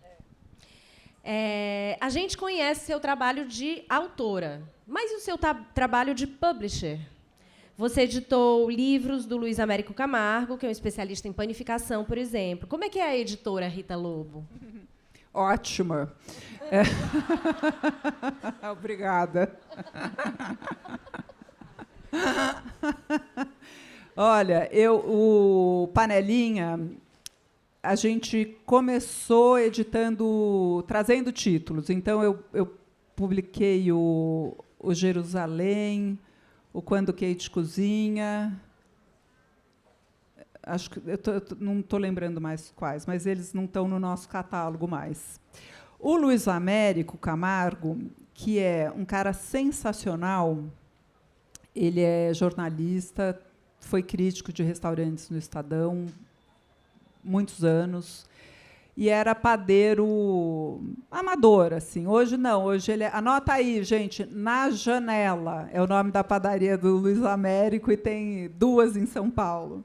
A gente conhece seu trabalho de autora, mas e o seu trabalho de publisher? Você editou livros do Luiz Américo Camargo, que é um especialista em panificação, por exemplo. Como é que é a editora Rita Lobo? Ótima. Obrigada. Olha, o Panelinha a gente começou editando, trazendo títulos. Então, eu publiquei o Jerusalém, o Quando Kate Cozinha. Acho que não estou lembrando mais quais, mas eles não estão no nosso catálogo mais. O Luiz Américo Camargo, que é um cara sensacional, ele é jornalista, foi crítico de restaurantes no Estadão, muitos anos, e era padeiro amador, assim. Hoje não, hoje ele anota aí, gente, Na Janela é o nome da padaria do Luiz Américo, e tem 2 em São Paulo.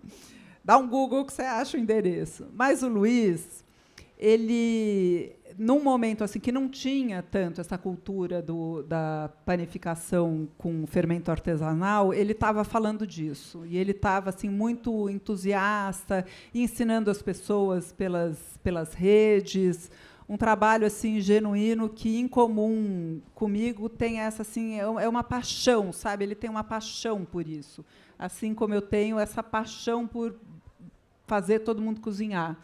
Dá um Google que você acha o endereço. Mas o Luiz, ele, num momento assim que não tinha tanto essa cultura da panificação com fermento artesanal, ele estava falando disso. E ele estava assim, muito entusiasta, ensinando as pessoas pelas redes, um trabalho assim genuíno que, em comum comigo, tem essa assim, é uma paixão, sabe? Ele tem uma paixão por isso, assim como eu tenho essa paixão por fazer todo mundo cozinhar.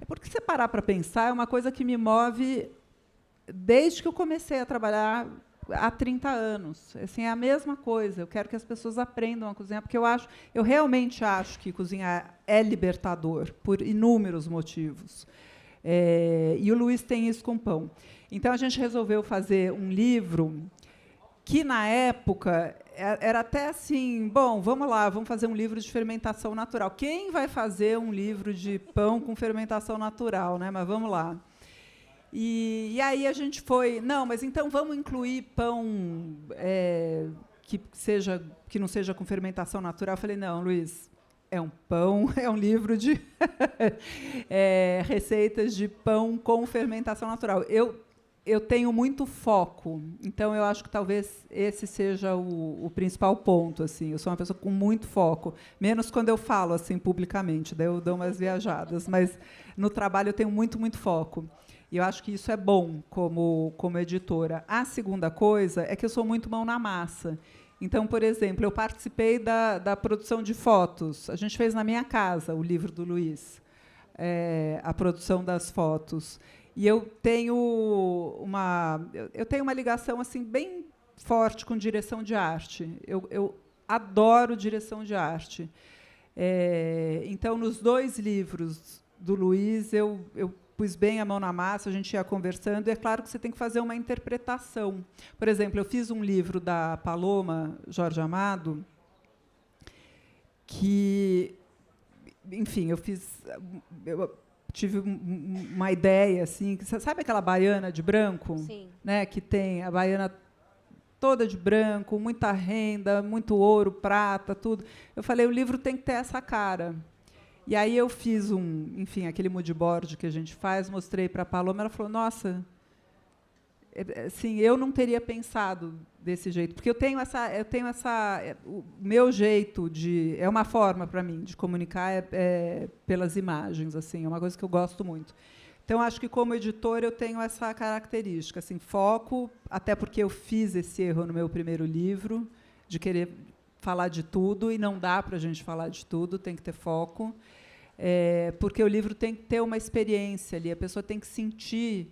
Porque, se parar para pensar, é uma coisa que me move desde que eu comecei a trabalhar há 30 anos. Assim, é a mesma coisa. Eu quero que as pessoas aprendam a cozinhar, porque eu realmente acho que cozinhar é libertador, por inúmeros motivos. E o Luiz tem isso com pão. Então, a gente resolveu fazer um livro que, na época, era até assim, bom, vamos lá, vamos fazer um livro de fermentação natural. Quem vai fazer um livro de pão com fermentação natural, né? Mas vamos lá. E aí a gente foi, não, mas então vamos incluir pão que não seja com fermentação natural. Eu falei, não, Luiz, é um pão, é um livro de receitas de pão com fermentação natural. Eu tenho muito foco, então eu acho que talvez esse seja o principal ponto. Assim, eu sou uma pessoa com muito foco, menos quando eu falo assim publicamente, daí eu dou umas viajadas, mas no trabalho eu tenho muito, muito foco. E eu acho que isso é bom como editora. A segunda coisa é que eu sou muito mão na massa. Então, por exemplo, eu participei da produção de fotos. A gente fez na minha casa o livro do Luiz, a produção das fotos. E eu tenho uma ligação assim bem forte com direção de arte. Eu adoro direção de arte. Então, nos 2 livros do Luiz, eu pus bem a mão na massa, a gente ia conversando, e é claro que você tem que fazer uma interpretação. Por exemplo, eu fiz um livro da Paloma Jorge Amado, que, enfim, eu tive uma ideia, assim, sabe aquela baiana de branco? Sim. Né, que tem a baiana toda de branco, muita renda, muito ouro, prata, tudo. Eu falei, o livro tem que ter essa cara. E aí eu fiz aquele mood board que a gente faz, mostrei para a Paloma, ela falou, nossa, assim, eu não teria pensado desse jeito, porque eu tenho o meu jeito é uma forma para mim de comunicar pelas imagens, assim, é uma coisa que eu gosto muito. Então, acho que, como editora, eu tenho essa característica, assim, foco, até porque eu fiz esse erro no meu primeiro livro, de querer falar de tudo, e não dá para a gente falar de tudo, tem que ter foco, porque o livro tem que ter uma experiência ali, a pessoa tem que sentir.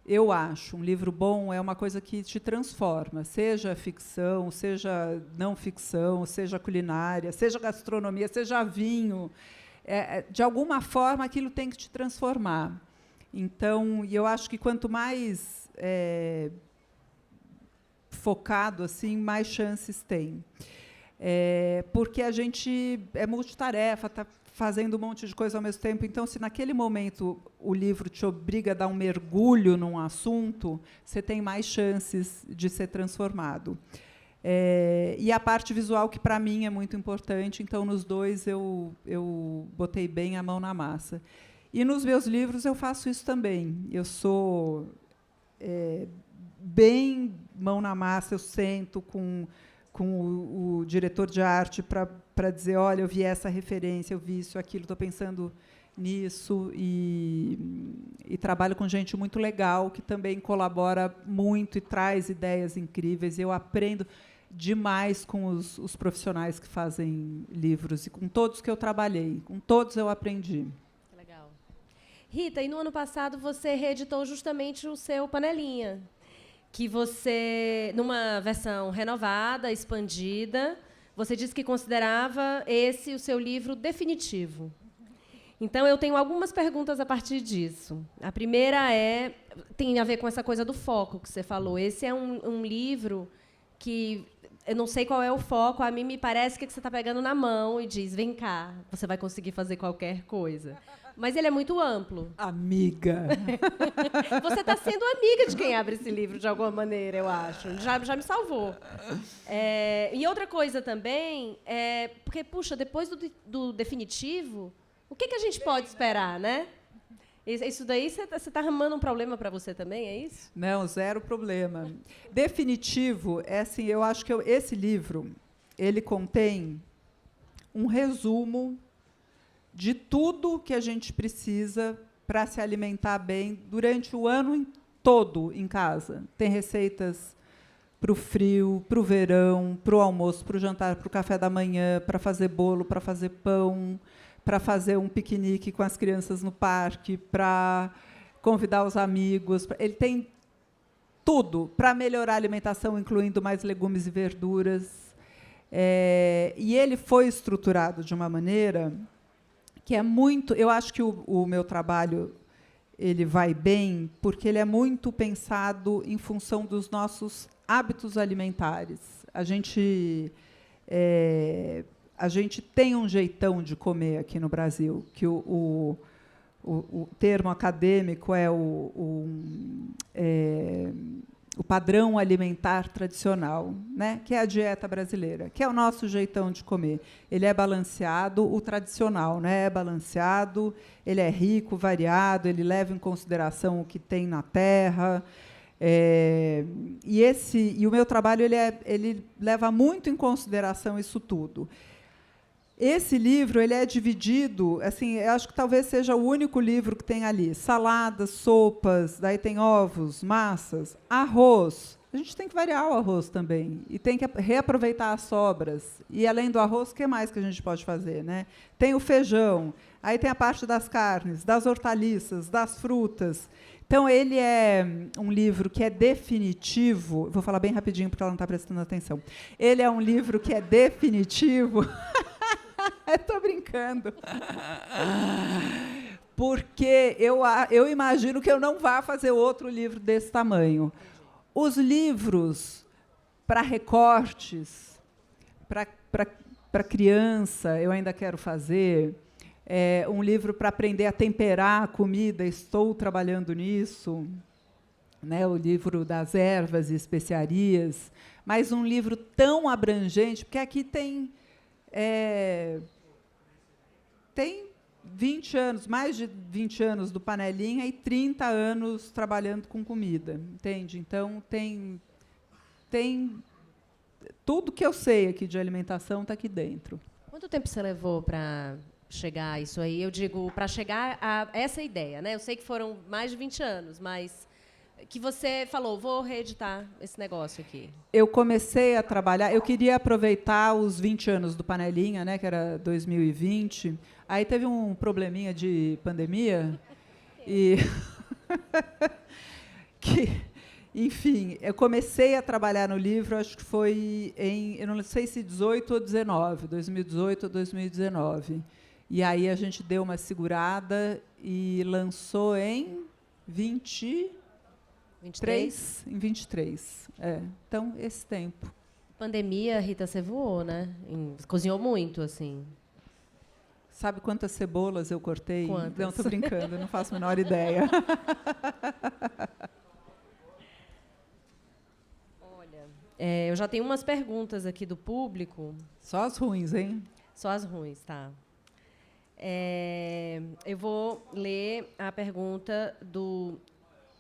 Eu acho, um livro bom é uma coisa que te transforma, seja ficção, seja não ficção, seja culinária, seja gastronomia, seja vinho. De alguma forma, aquilo tem que te transformar. Então, eu acho que quanto mais focado, assim, mais chances tem. Porque a gente é multitarefa, está fazendo um monte de coisa ao mesmo tempo. Então, se naquele momento o livro te obriga a dar um mergulho num assunto, você tem mais chances de ser transformado. E a parte visual, que para mim é muito importante, então, nos 2 eu botei bem a mão na massa. E nos meus livros eu faço isso também. Eu sou bem mão na massa, eu sento com o diretor de arte para dizer, olha, eu vi essa referência, eu vi isso, aquilo, estou pensando nisso, e trabalho com gente muito legal, que também colabora muito e traz ideias incríveis. Eu aprendo demais com os profissionais que fazem livros, e com todos que eu trabalhei, com todos eu aprendi. Legal. Rita, e no ano passado você reeditou justamente o seu Panelinha, que você, numa versão renovada, expandida, você disse que considerava esse o seu livro definitivo. Então, eu tenho algumas perguntas a partir disso. A primeira tem a ver com essa coisa do foco que você falou. Esse é um livro que eu não sei qual é o foco, a mim me parece que você está pegando na mão e diz, vem cá, você vai conseguir fazer qualquer coisa. Mas ele é muito amplo. Amiga. Você está sendo amiga de quem abre esse livro, de alguma maneira, eu acho. Já me salvou. E outra coisa também, porque, puxa, depois do definitivo, o que a gente pode esperar, né? Isso daí, você está arrumando um problema para você também, é isso? Não, zero problema. Definitivo, assim, eu acho que esse livro, ele contém um resumo de tudo que a gente precisa para se alimentar bem durante o ano todo em casa. Tem receitas para o frio, para o verão, para o almoço, para o jantar, para o café da manhã, para fazer bolo, para fazer pão, para fazer um piquenique com as crianças no parque, para convidar os amigos. Ele tem tudo para melhorar a alimentação, incluindo mais legumes e verduras. E ele foi estruturado de uma maneira que é muito... Eu acho que o meu trabalho ele vai bem porque ele é muito pensado em função dos nossos hábitos alimentares. A gente tem um jeitão de comer aqui no Brasil, que o termo acadêmico é o padrão alimentar tradicional, né? Que é a dieta brasileira, que é o nosso jeitão de comer. Ele é balanceado, o tradicional, né? É balanceado, ele é rico, variado, ele leva em consideração o que tem na terra. E o meu trabalho ele leva muito em consideração isso tudo. Esse livro ele é dividido, assim, eu acho que talvez seja o único livro que tem ali saladas, sopas, daí tem ovos, massas, arroz. A gente tem que variar o arroz também e tem que reaproveitar as sobras. E além do arroz, o que mais que a gente pode fazer, né? Tem o feijão, aí tem a parte das carnes, das hortaliças, das frutas. Então ele é um livro que é definitivo. Vou falar bem rapidinho porque ela não está prestando atenção. Ele é um livro que é definitivo. Estou brincando. Porque eu imagino que eu não vá fazer outro livro desse tamanho. Os livros para recortes, para criança, eu ainda quero fazer. Um livro para aprender a temperar a comida, estou trabalhando nisso. Né, o livro das ervas e especiarias. Mas um livro tão abrangente, porque aqui tem 20 anos, mais de 20 anos do Panelinha e 30 anos trabalhando com comida, entende? Então, tem tudo que eu sei aqui de alimentação está aqui dentro. Quanto tempo você levou para chegar a isso aí? Eu digo, para chegar a essa ideia, né? Eu sei que foram mais de 20 anos, mas que você falou, vou reeditar esse negócio aqui. Eu comecei a trabalhar, eu queria aproveitar os 20 anos do Panelinha, né, que era 2020. Aí teve um probleminha de pandemia e enfim, eu comecei a trabalhar no livro, acho que foi eu não sei se 18 ou 19, 2018 ou 2019. E aí a gente deu uma segurada e lançou em 23? Em 23. Então, esse tempo. Pandemia, Rita, você voou, né? Cozinhou muito, assim. Sabe quantas cebolas eu cortei? Quantas? Não, estou brincando, não faço a menor ideia. Olha, eu já tenho umas perguntas aqui do público. Só as ruins, hein? Só as ruins, tá. Eu vou ler a pergunta do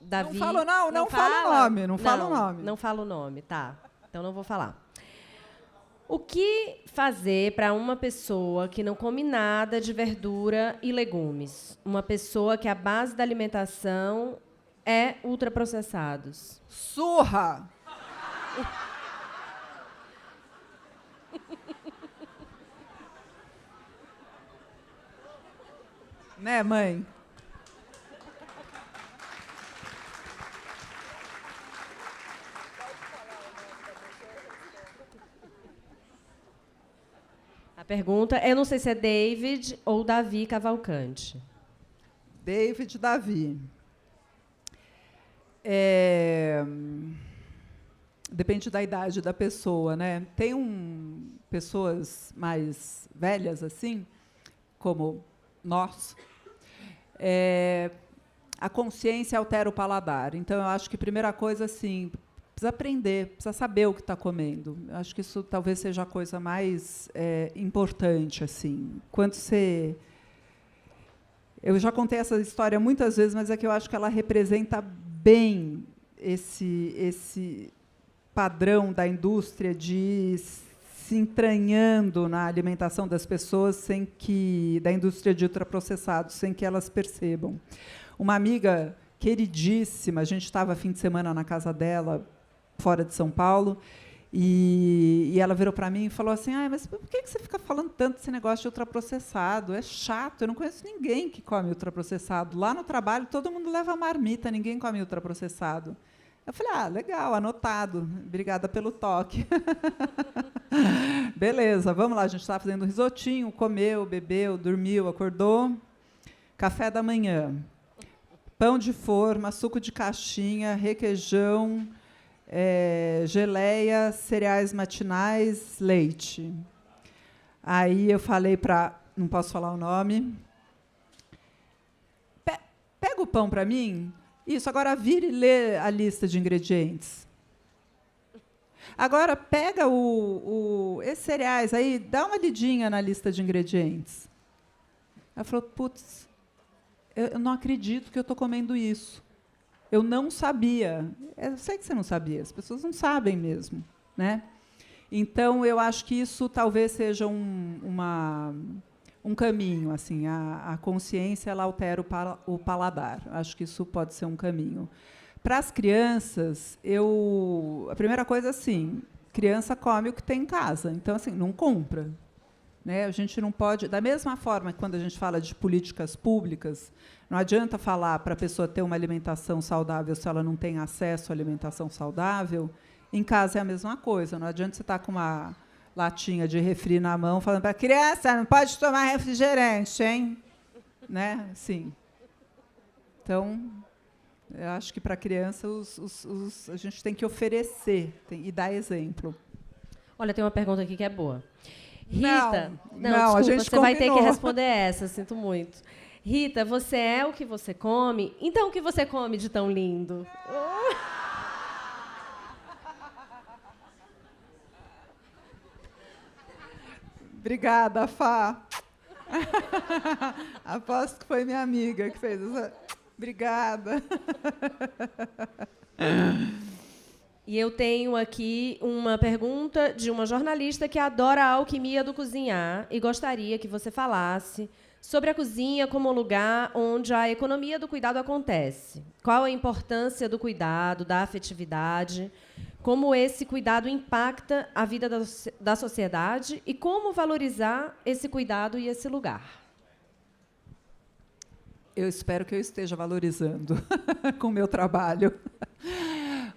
Davi. Não fala o nome. Não fala o nome, tá. Então não vou falar. O que fazer para uma pessoa que não come nada de verdura e legumes? Uma pessoa que a base da alimentação é ultraprocessados. Surra! Né, mãe? A pergunta, eu não sei se é David ou Davi Cavalcante. Davi. Depende da idade da pessoa, né? Tem pessoas mais velhas, assim, como nós, a consciência altera o paladar. Então, eu acho que a primeira coisa, assim, precisa aprender, precisa saber o que está comendo. Eu acho que isso talvez seja a coisa mais importante, assim. Quando você... Eu já contei essa história muitas vezes, mas é que eu acho que ela representa bem esse padrão da indústria de se entranhando na alimentação das pessoas da indústria de ultraprocessados, sem que elas percebam. Uma amiga queridíssima, a gente estava fim de semana na casa dela, fora de São Paulo, e ela virou para mim e falou assim: mas por que você fica falando tanto desse negócio de ultraprocessado? É chato, eu não conheço ninguém que come ultraprocessado. Lá no trabalho, todo mundo leva marmita, ninguém come ultraprocessado. Eu falei, legal, anotado. Obrigada pelo toque. Beleza, vamos lá. A gente estava fazendo um risotinho, comeu, bebeu, dormiu, acordou. Café da manhã. Pão de forma, suco de caixinha, requeijão, geleia, cereais matinais, leite. Aí eu falei para... Não posso falar o nome. Pega o pão para mim... Isso, agora vira e lê a lista de ingredientes. Agora pega esses cereais aí, dá uma lidinha na lista de ingredientes. Ela falou, putz, eu não acredito que eu estou comendo isso. Eu não sabia. Eu sei que você não sabia, as pessoas não sabem mesmo, né? Então, eu acho que isso talvez seja um caminho, assim, a consciência ela altera o paladar. Acho que isso pode ser um caminho. Para as crianças, a primeira coisa, assim, criança come o que tem em casa, então, assim, não compra, né? A gente não pode, da mesma forma que quando a gente fala de políticas públicas, não adianta falar para a pessoa ter uma alimentação saudável se ela não tem acesso à alimentação saudável. Em casa é a mesma coisa, não adianta você estar com uma latinha de refri na mão, falando para a criança, não pode tomar refrigerante, hein? Né? Sim. Então, eu acho que para a criança a gente tem que oferecer e dar exemplo. Olha, tem uma pergunta aqui que é boa. Rita, não, desculpa, a gente você vai ter que combinou. responder essa, sinto muito. Rita, você é o que você come? Então, o que você come de tão lindo? Obrigada, Fá. Aposto que foi minha amiga que fez essa. Obrigada. E eu tenho aqui uma pergunta de uma jornalista que adora a alquimia do cozinhar e gostaria que você falasse sobre a cozinha como lugar onde a economia do cuidado acontece. Qual a importância do cuidado, da afetividade, como esse cuidado impacta a vida da sociedade e como valorizar esse cuidado e esse lugar. Eu espero que eu esteja valorizando com o meu trabalho.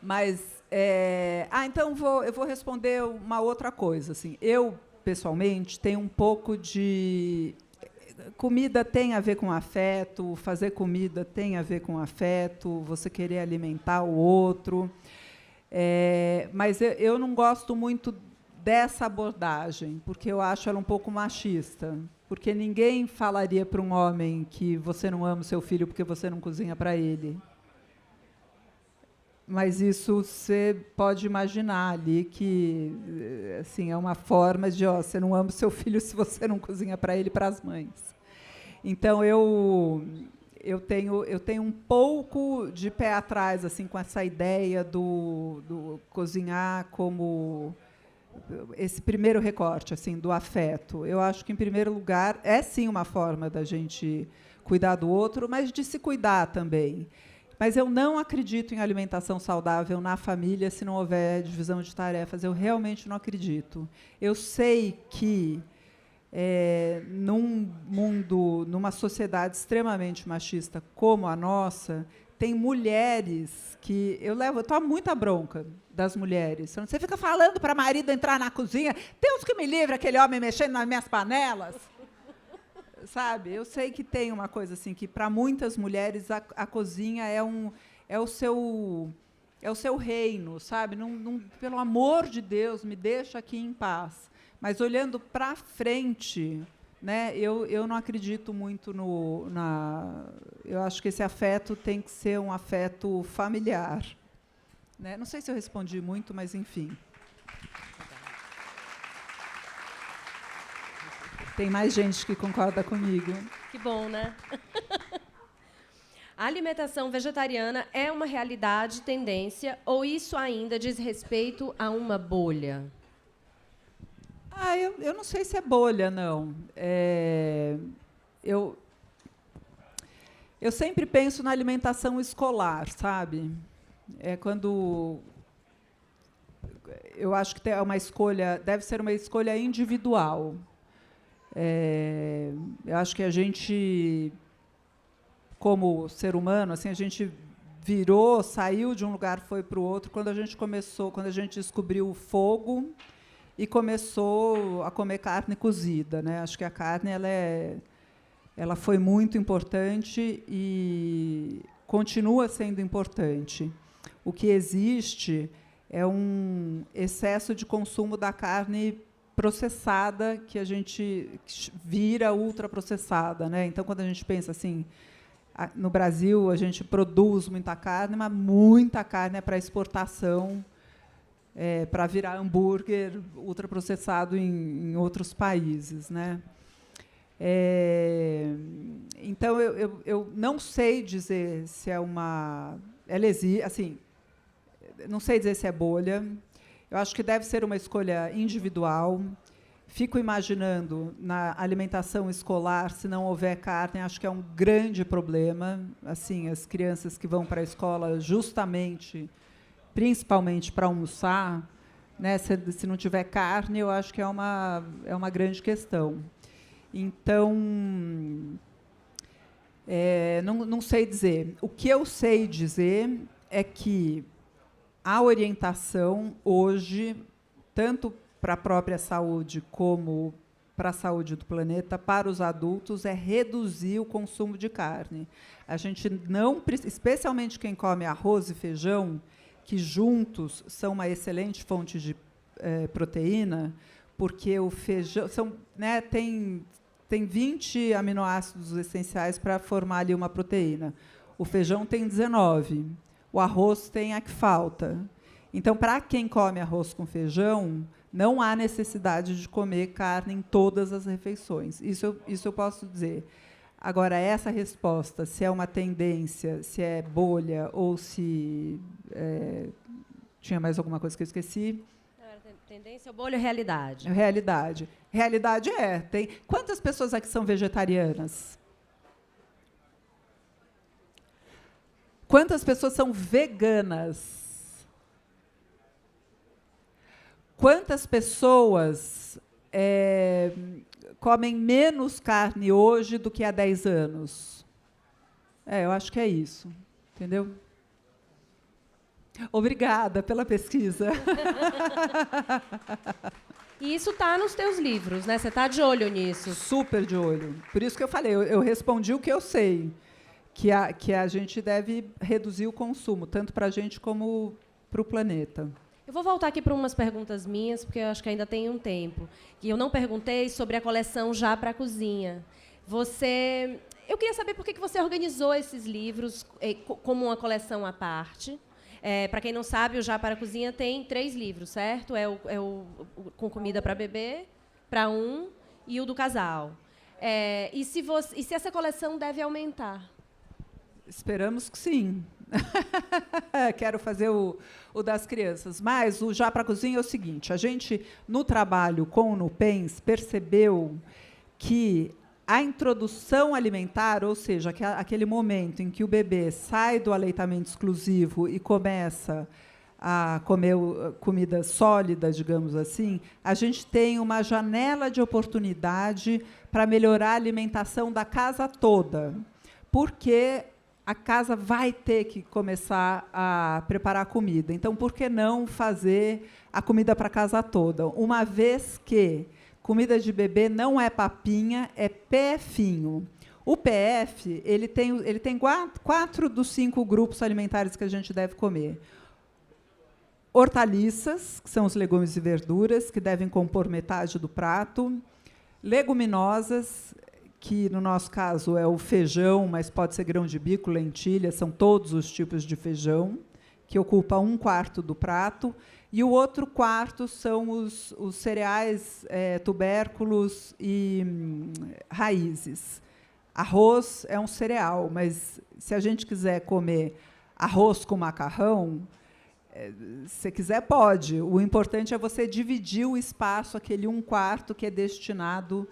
Mas, então eu vou responder uma outra coisa. Assim, eu, pessoalmente, tenho um pouco de... Comida tem a ver com afeto, fazer comida tem a ver com afeto, você querer alimentar o outro. Mas eu não gosto muito dessa abordagem, porque eu acho ela um pouco machista. Porque ninguém falaria para um homem que você não ama o seu filho porque você não cozinha para ele. Mas isso você pode imaginar ali que assim, é uma forma de você não ama o seu filho se você não cozinha para ele e para as mães. Então eu tenho um pouco de pé atrás assim com essa ideia do cozinhar como esse primeiro recorte assim do afeto. Eu acho que em primeiro lugar é sim uma forma da gente cuidar do outro, mas de se cuidar também. Mas eu não acredito em alimentação saudável na família se não houver divisão de tarefas. Eu realmente não acredito. Eu sei que num mundo, numa sociedade extremamente machista como a nossa, tem mulheres que eu tomo muita bronca das mulheres. Você fica falando para marido entrar na cozinha, Deus que me livre, aquele homem mexendo nas minhas panelas. Sabe? Eu sei que tem uma coisa assim, que para muitas mulheres a cozinha é o seu reino, sabe? Pelo amor de Deus, me deixa aqui em paz. Mas olhando para frente, né, eu não acredito muito eu acho que esse afeto tem que ser um afeto familiar. Né? Não sei se eu respondi muito, mas enfim. Tem mais gente que concorda comigo. Que bom, né? A alimentação vegetariana é uma realidade, tendência, ou isso ainda diz respeito a uma bolha? Eu não sei se é bolha, não. Eu sempre penso na alimentação escolar, sabe? Quando eu acho que é uma escolha, deve ser uma escolha individual. Eu acho que a gente, como ser humano, assim, a gente saiu de um lugar, foi para o outro, quando a gente descobriu o fogo e começou a comer carne cozida, né? Acho que a carne ela foi muito importante e continua sendo importante. O que existe é um excesso de consumo da carne processada, que a gente vira ultraprocessada, né? Então, quando a gente pensa assim, no Brasil a gente produz muita carne, mas muita carne é para exportação, para virar hambúrguer ultraprocessado em outros países, né? Então, eu não sei dizer se é uma... assim, não sei dizer se é bolha. Eu acho que deve ser uma escolha individual. Fico imaginando, na alimentação escolar, se não houver carne, acho que é um grande problema. Assim, as crianças que vão para a escola justamente, principalmente para almoçar, né, se não tiver carne, eu acho que é uma grande questão. Então, não sei dizer. O que eu sei dizer é que a orientação hoje, tanto para a própria saúde como para a saúde do planeta, para os adultos, é reduzir o consumo de carne. A gente não, especialmente quem come arroz e feijão, que juntos são uma excelente fonte de proteína, porque o feijão tem 20 aminoácidos essenciais para formar ali uma proteína. O feijão tem 19. O arroz tem a que falta. Então, para quem come arroz com feijão, não há necessidade de comer carne em todas as refeições. Isso eu posso dizer. Agora, essa resposta, se é uma tendência, se é bolha ou se... tinha mais alguma coisa que eu esqueci? Tendência, bolha ou realidade? Realidade. Realidade tem. Quantas pessoas aqui são vegetarianas? Quantas pessoas são veganas? Quantas pessoas comem menos carne hoje do que há 10 anos? Eu acho que é isso. Entendeu? Obrigada pela pesquisa. E isso está nos teus livros, né? Você está de olho nisso? Super de olho. Por isso que eu falei, eu respondi o que eu sei, que a gente deve reduzir o consumo, tanto para a gente como para o planeta. Eu vou voltar aqui para umas perguntas minhas, porque eu acho que ainda tem um tempo. E eu não perguntei sobre a coleção Já para a Cozinha. Eu queria saber por que você organizou esses livros como uma coleção à parte. Para quem não sabe, o Já para a Cozinha tem 3 livros, certo? O com comida para bebê, para um, e o do casal. E se essa coleção deve aumentar? Esperamos que sim. Quero fazer o das crianças. Mas o Já para a Cozinha é o seguinte, a gente, no trabalho com o Nupens, percebeu que a introdução alimentar, ou seja, aquele momento em que o bebê sai do aleitamento exclusivo e começa a comer comida sólida, digamos assim, a gente tem uma janela de oportunidade para melhorar a alimentação da casa toda. Porque a casa vai ter que começar a preparar a comida. Então, por que não fazer a comida para a casa toda? Uma vez que comida de bebê não é papinha, é PFinho. O PF ele tem 4 dos 5 grupos alimentares que a gente deve comer. Hortaliças, que são os legumes e verduras, que devem compor metade do prato. Leguminosas, que no nosso caso é o feijão, mas pode ser grão de bico, lentilha, são todos os tipos de feijão, que ocupa 1/4 do prato, e o outro quarto são os cereais, tubérculos e raízes. Arroz é um cereal, mas se a gente quiser comer arroz com macarrão, se quiser, pode. O importante é você dividir o espaço, aquele 1/4 que é destinado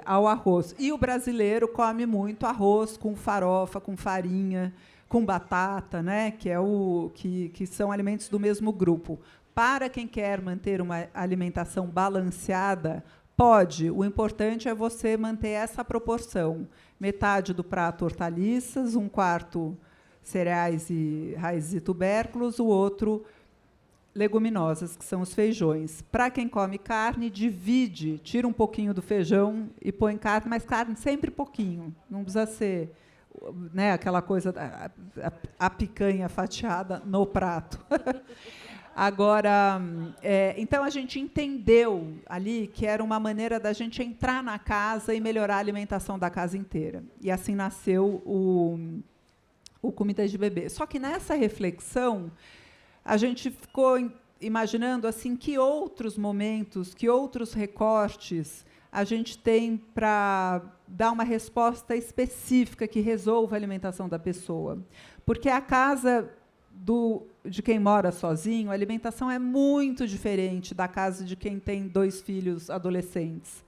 ao arroz. E o brasileiro come muito arroz com farofa, com farinha, com batata, né, que são alimentos do mesmo grupo. Para quem quer manter uma alimentação balanceada, pode. O importante é você manter essa proporção. Metade do prato hortaliças, 1/4 cereais e raízes e tubérculos, o outro leguminosas, que são os feijões. Para quem come carne, divide, tira um pouquinho do feijão e põe carne, mas carne sempre pouquinho. Não precisa ser, né, aquela coisa, a picanha fatiada no prato. Agora, então, a gente entendeu ali que era uma maneira da gente entrar na casa e melhorar a alimentação da casa inteira. E assim nasceu o Comida de Bebê. Só que, nessa reflexão, a gente ficou imaginando assim, que outros momentos, que outros recortes a gente tem para dar uma resposta específica que resolva a alimentação da pessoa. Porque a casa de quem mora sozinho, a alimentação é muito diferente da casa de quem tem 2 filhos adolescentes.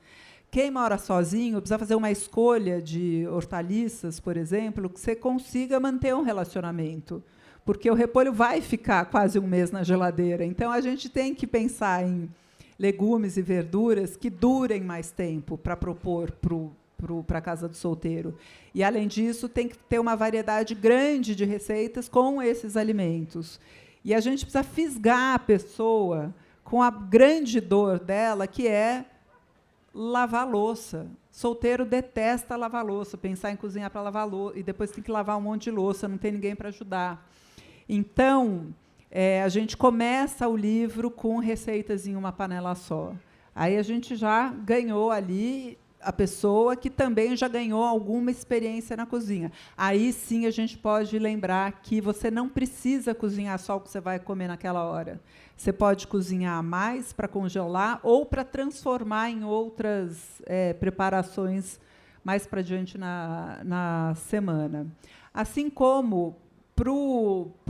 Quem mora sozinho precisa fazer uma escolha de hortaliças, por exemplo, que você consiga manter um relacionamento, porque o repolho vai ficar quase 1 mês na geladeira. Então, a gente tem que pensar em legumes e verduras que durem mais tempo para propor para a casa do solteiro. E, além disso, tem que ter uma variedade grande de receitas com esses alimentos. E a gente precisa fisgar a pessoa com a grande dor dela, que é lavar louça. Solteiro detesta lavar louça, pensar em cozinhar para lavar louça, e depois tem que lavar um monte de louça, não tem ninguém para ajudar. Então, a gente começa o livro com receitas em uma panela só. Aí a gente já ganhou ali a pessoa que também já ganhou alguma experiência na cozinha. Aí sim a gente pode lembrar que você não precisa cozinhar só o que você vai comer naquela hora. Você pode cozinhar mais para congelar ou para transformar em outras preparações mais para diante na semana. Assim como, para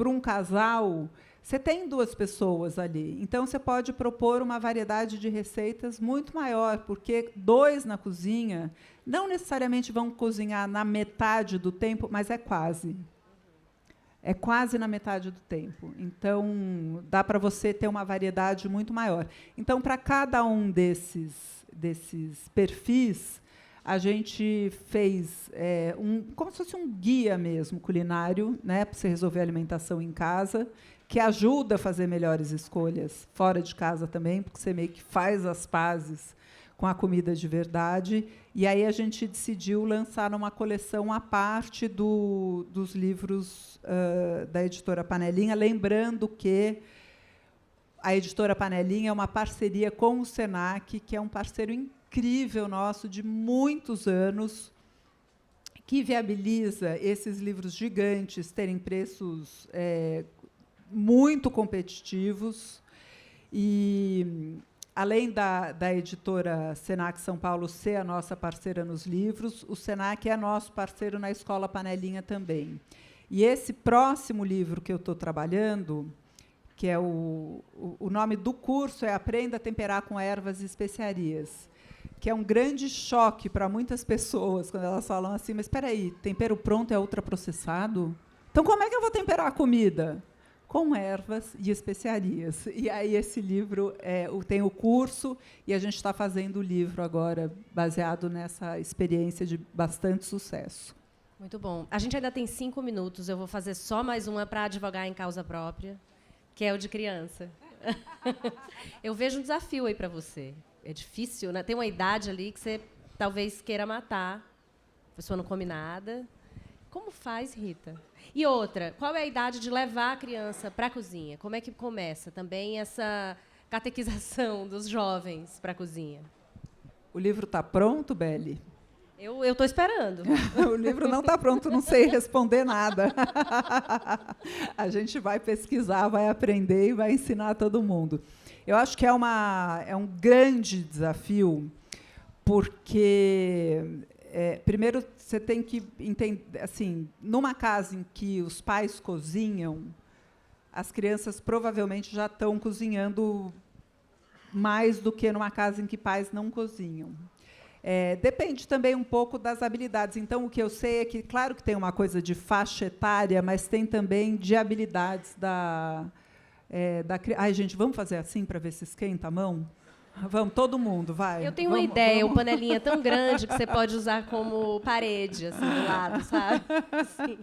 um casal, você tem 2 pessoas ali. Então, você pode propor uma variedade de receitas muito maior, porque 2 na cozinha não necessariamente vão cozinhar na metade do tempo, mas é quase. É quase na metade do tempo. Então, dá para você ter uma variedade muito maior. Então, para cada um desses perfis, a gente fez como se fosse um guia mesmo culinário, né, para você resolver a alimentação em casa, que ajuda a fazer melhores escolhas fora de casa também, porque você meio que faz as pazes com a comida de verdade. E aí a gente decidiu lançar uma coleção à parte dos livros da editora Panelinha, lembrando que a editora Panelinha é uma parceria com o Senac, que é um parceiro incrível nosso de muitos anos, que viabiliza esses livros gigantes terem preços muito competitivos. E, além da editora Senac São Paulo ser a nossa parceira nos livros, o Senac é nosso parceiro na Escola Panelinha também. E esse próximo livro que eu estou trabalhando, que é o nome do curso é Aprenda a Temperar com Ervas e Especiarias, que é um grande choque para muitas pessoas, quando elas falam assim, mas espera aí, tempero pronto é ultraprocessado? Então, como é que eu vou temperar a comida? Com ervas e especiarias. E aí esse livro tem o curso, e a gente está fazendo o livro agora, baseado nessa experiência de bastante sucesso. Muito bom. A gente ainda tem 5 minutos. Eu vou fazer só mais uma para advogar em causa própria, que é o de criança. Eu vejo um desafio aí para você. É difícil, né? Tem uma idade ali que você talvez queira matar. A pessoa não come nada. Como faz, Rita? E outra, qual é a idade de levar a criança para a cozinha? Como é que começa também essa catequização dos jovens para a cozinha? O livro está pronto, Beli? Eu estou esperando. O livro não está pronto, não sei responder nada. A gente vai pesquisar, vai aprender e vai ensinar todo mundo. Eu acho que é um grande desafio, porque, primeiro, você tem que entender, assim, numa casa em que os pais cozinham, as crianças provavelmente já estão cozinhando mais do que numa casa em que pais não cozinham. Depende também um pouco das habilidades. Então, o que eu sei é que, claro que tem uma coisa de faixa etária, mas tem também de habilidades da criança. Ai, gente, vamos fazer assim para ver se esquenta a mão? Vamos, todo mundo, vai. Eu tenho uma ideia, uma panelinha tão grande que você pode usar como parede, assim, do lado, sabe? Assim.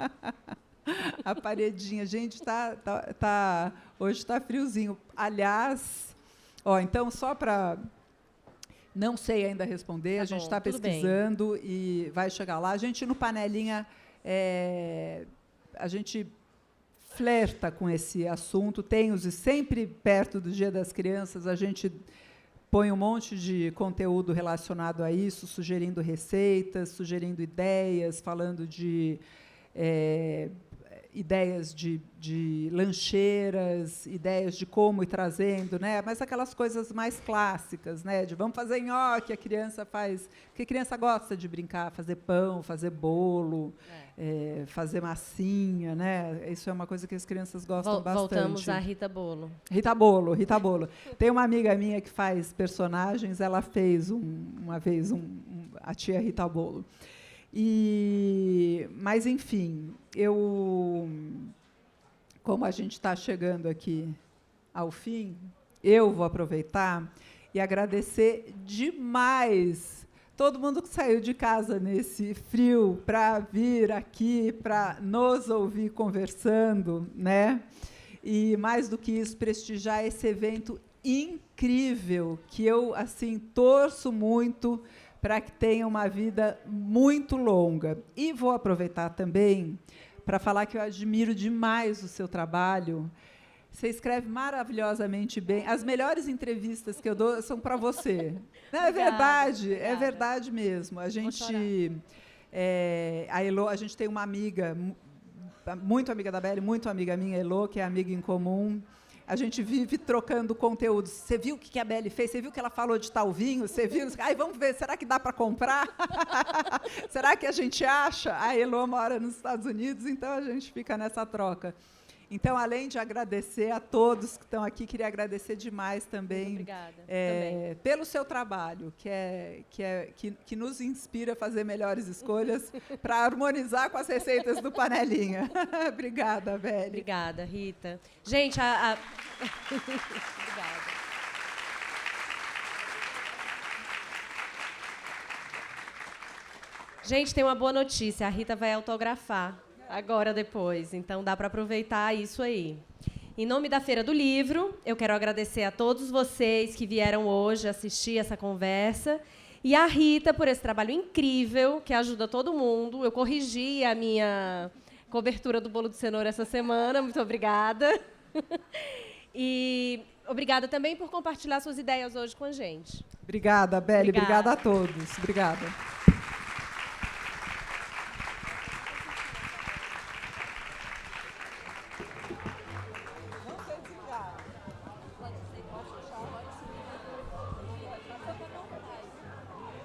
A paredinha. Gente, hoje está friozinho. Aliás, então, só para... Não sei ainda responder, a gente está pesquisando e vai chegar lá. A gente, no Panelinha, a gente flerta com esse assunto, sempre perto do Dia das Crianças, a gente põe um monte de conteúdo relacionado a isso, sugerindo receitas, sugerindo ideias, falando de ideias de lancheiras, ideias de como ir trazendo, né? Mas aquelas coisas mais clássicas, né? De vamos fazer nhoque, a criança faz... Porque a criança gosta de brincar, fazer pão, fazer bolo, fazer massinha, né? Isso é uma coisa que as crianças gostam bastante. Voltamos a Rita Bolo. Rita Bolo. Tem uma amiga minha que faz personagens, ela fez uma vez a tia Rita Bolo. Mas, enfim, como a gente está chegando aqui ao fim, eu vou aproveitar e agradecer demais todo mundo que saiu de casa nesse frio para vir aqui, para nos ouvir conversando, né? E, mais do que isso, prestigiar esse evento incrível, que eu assim torço muito para que tenha uma vida muito longa. E vou aproveitar também para falar que eu admiro demais o seu trabalho. Você escreve maravilhosamente bem. As melhores entrevistas que eu dou são para você. Não, é verdade, obrigada. É verdade mesmo. A gente, a Elo, a gente tem uma amiga, muito amiga da Beli, muito amiga minha, Elo, que é amiga em comum. A gente vive trocando conteúdos. Você viu o que a Beli fez? Você viu que ela falou de tal vinho? Você viu? Ai, vamos ver, será que dá para comprar? Será que a gente acha? A Elo mora nos Estados Unidos, então a gente fica nessa troca. Então, além de agradecer a todos que estão aqui, queria agradecer demais também, obrigada, pelo seu trabalho, que nos inspira a fazer melhores escolhas para harmonizar com as receitas do Panelinha. Obrigada, Beli. Obrigada, Rita. Gente, obrigada. Gente, tem uma boa notícia. A Rita vai autografar agora, depois. Então, dá para aproveitar isso aí. Em nome da Feira do Livro, eu quero agradecer a todos vocês que vieram hoje assistir essa conversa e a Rita por esse trabalho incrível que ajuda todo mundo. Eu corrigi a minha cobertura do bolo de cenoura essa semana. Muito obrigada. E obrigada também por compartilhar suas ideias hoje com a gente. Obrigada, Beli. Obrigada a todos. Obrigada.